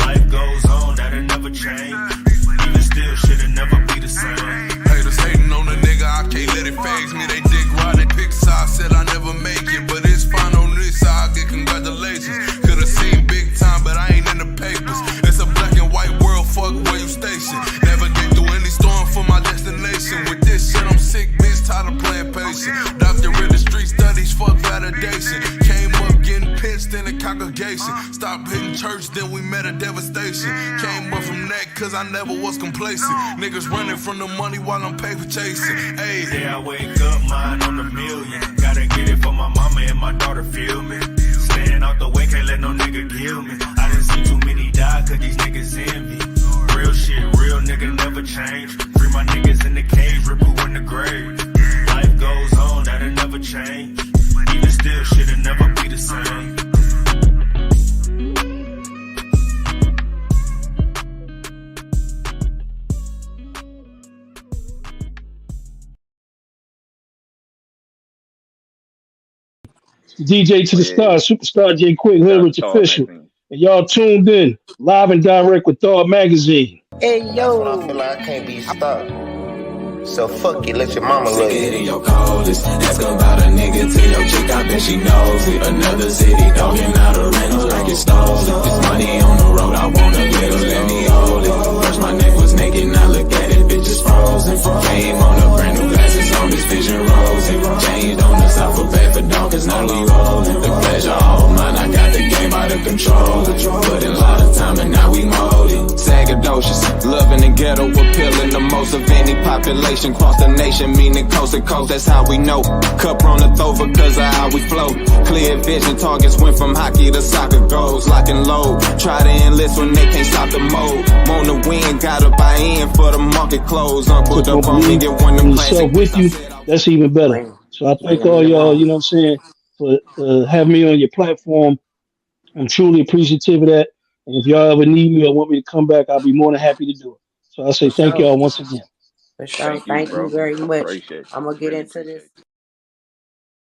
Life goes on, that'll never change. Even still, shit'll never be the same. Haters hating on a nigga, I can't let it phase me. They dick riding Pixar, said I never make it. But it's fine on this side, I get congratulations. Could've seen big time, but I ain't in the papers. It's a black and white world, fuck where you station. Navigate through any storm for my destination. With this shit, I'm sick, bitch, tired of playing patient. Doctor in the street studies, fuck validation. Came extended congregation. Stopped hitting church, then we met a devastation. Came up from that cause I never was complacent. Niggas running from the money while I'm paper chasing. Hey, yeah, I wake up, mine on a million. Gotta get it for my mama and my daughter, feel me. Staying out the way, can't let no nigga kill me. I done seen too many die cause these niggas envy. Real shit, real nigga never change. Free my niggas in the cage, rip who in the grave. Life goes on, that'll never change. Even still, shit'll never be the same. DJ to the Star, Superstar J Quick, Hood Rich Official. And y'all tuned in, live and direct with Thought Magazine. Hey, yo. I feel like I can't be stopped. So fuck it, let your mama look. Get in your coldest. Ask about a nigga to your chick, I bet she knows it. Another city, dogging out a rental like it's stolen. This money on the road, I want a little, let me hold it. First my neck was naked, now look at it, bitch is frozen. Came on a brand new glasses on this vision rosy. Changed on the south for bad for donkers, now we rolling. The pleasure all mine, I got the game out of control. Put in a lot of time and now we molded. Sagadocious, loving the ghetto, appealing the most of any population. Cross the nation, meaning coast to coast, that's how we know. Cup on the Thova, cause of how we flow. Clear vision, targets went from hockey to soccer goals. Lock and load, try to enlist when they can't stop the mode. Want to win, gotta buy in for the market close. Put up on me, get one of them classic. With you, that's even better. So I thank all y'all, you know what I'm saying, for having me on your platform. I'm truly appreciative of that. And if y'all ever need me or want me to come back, I'll be more than happy to do it. So I say thank y'all once again. For sure. Thank you very much. I'm going to get into this.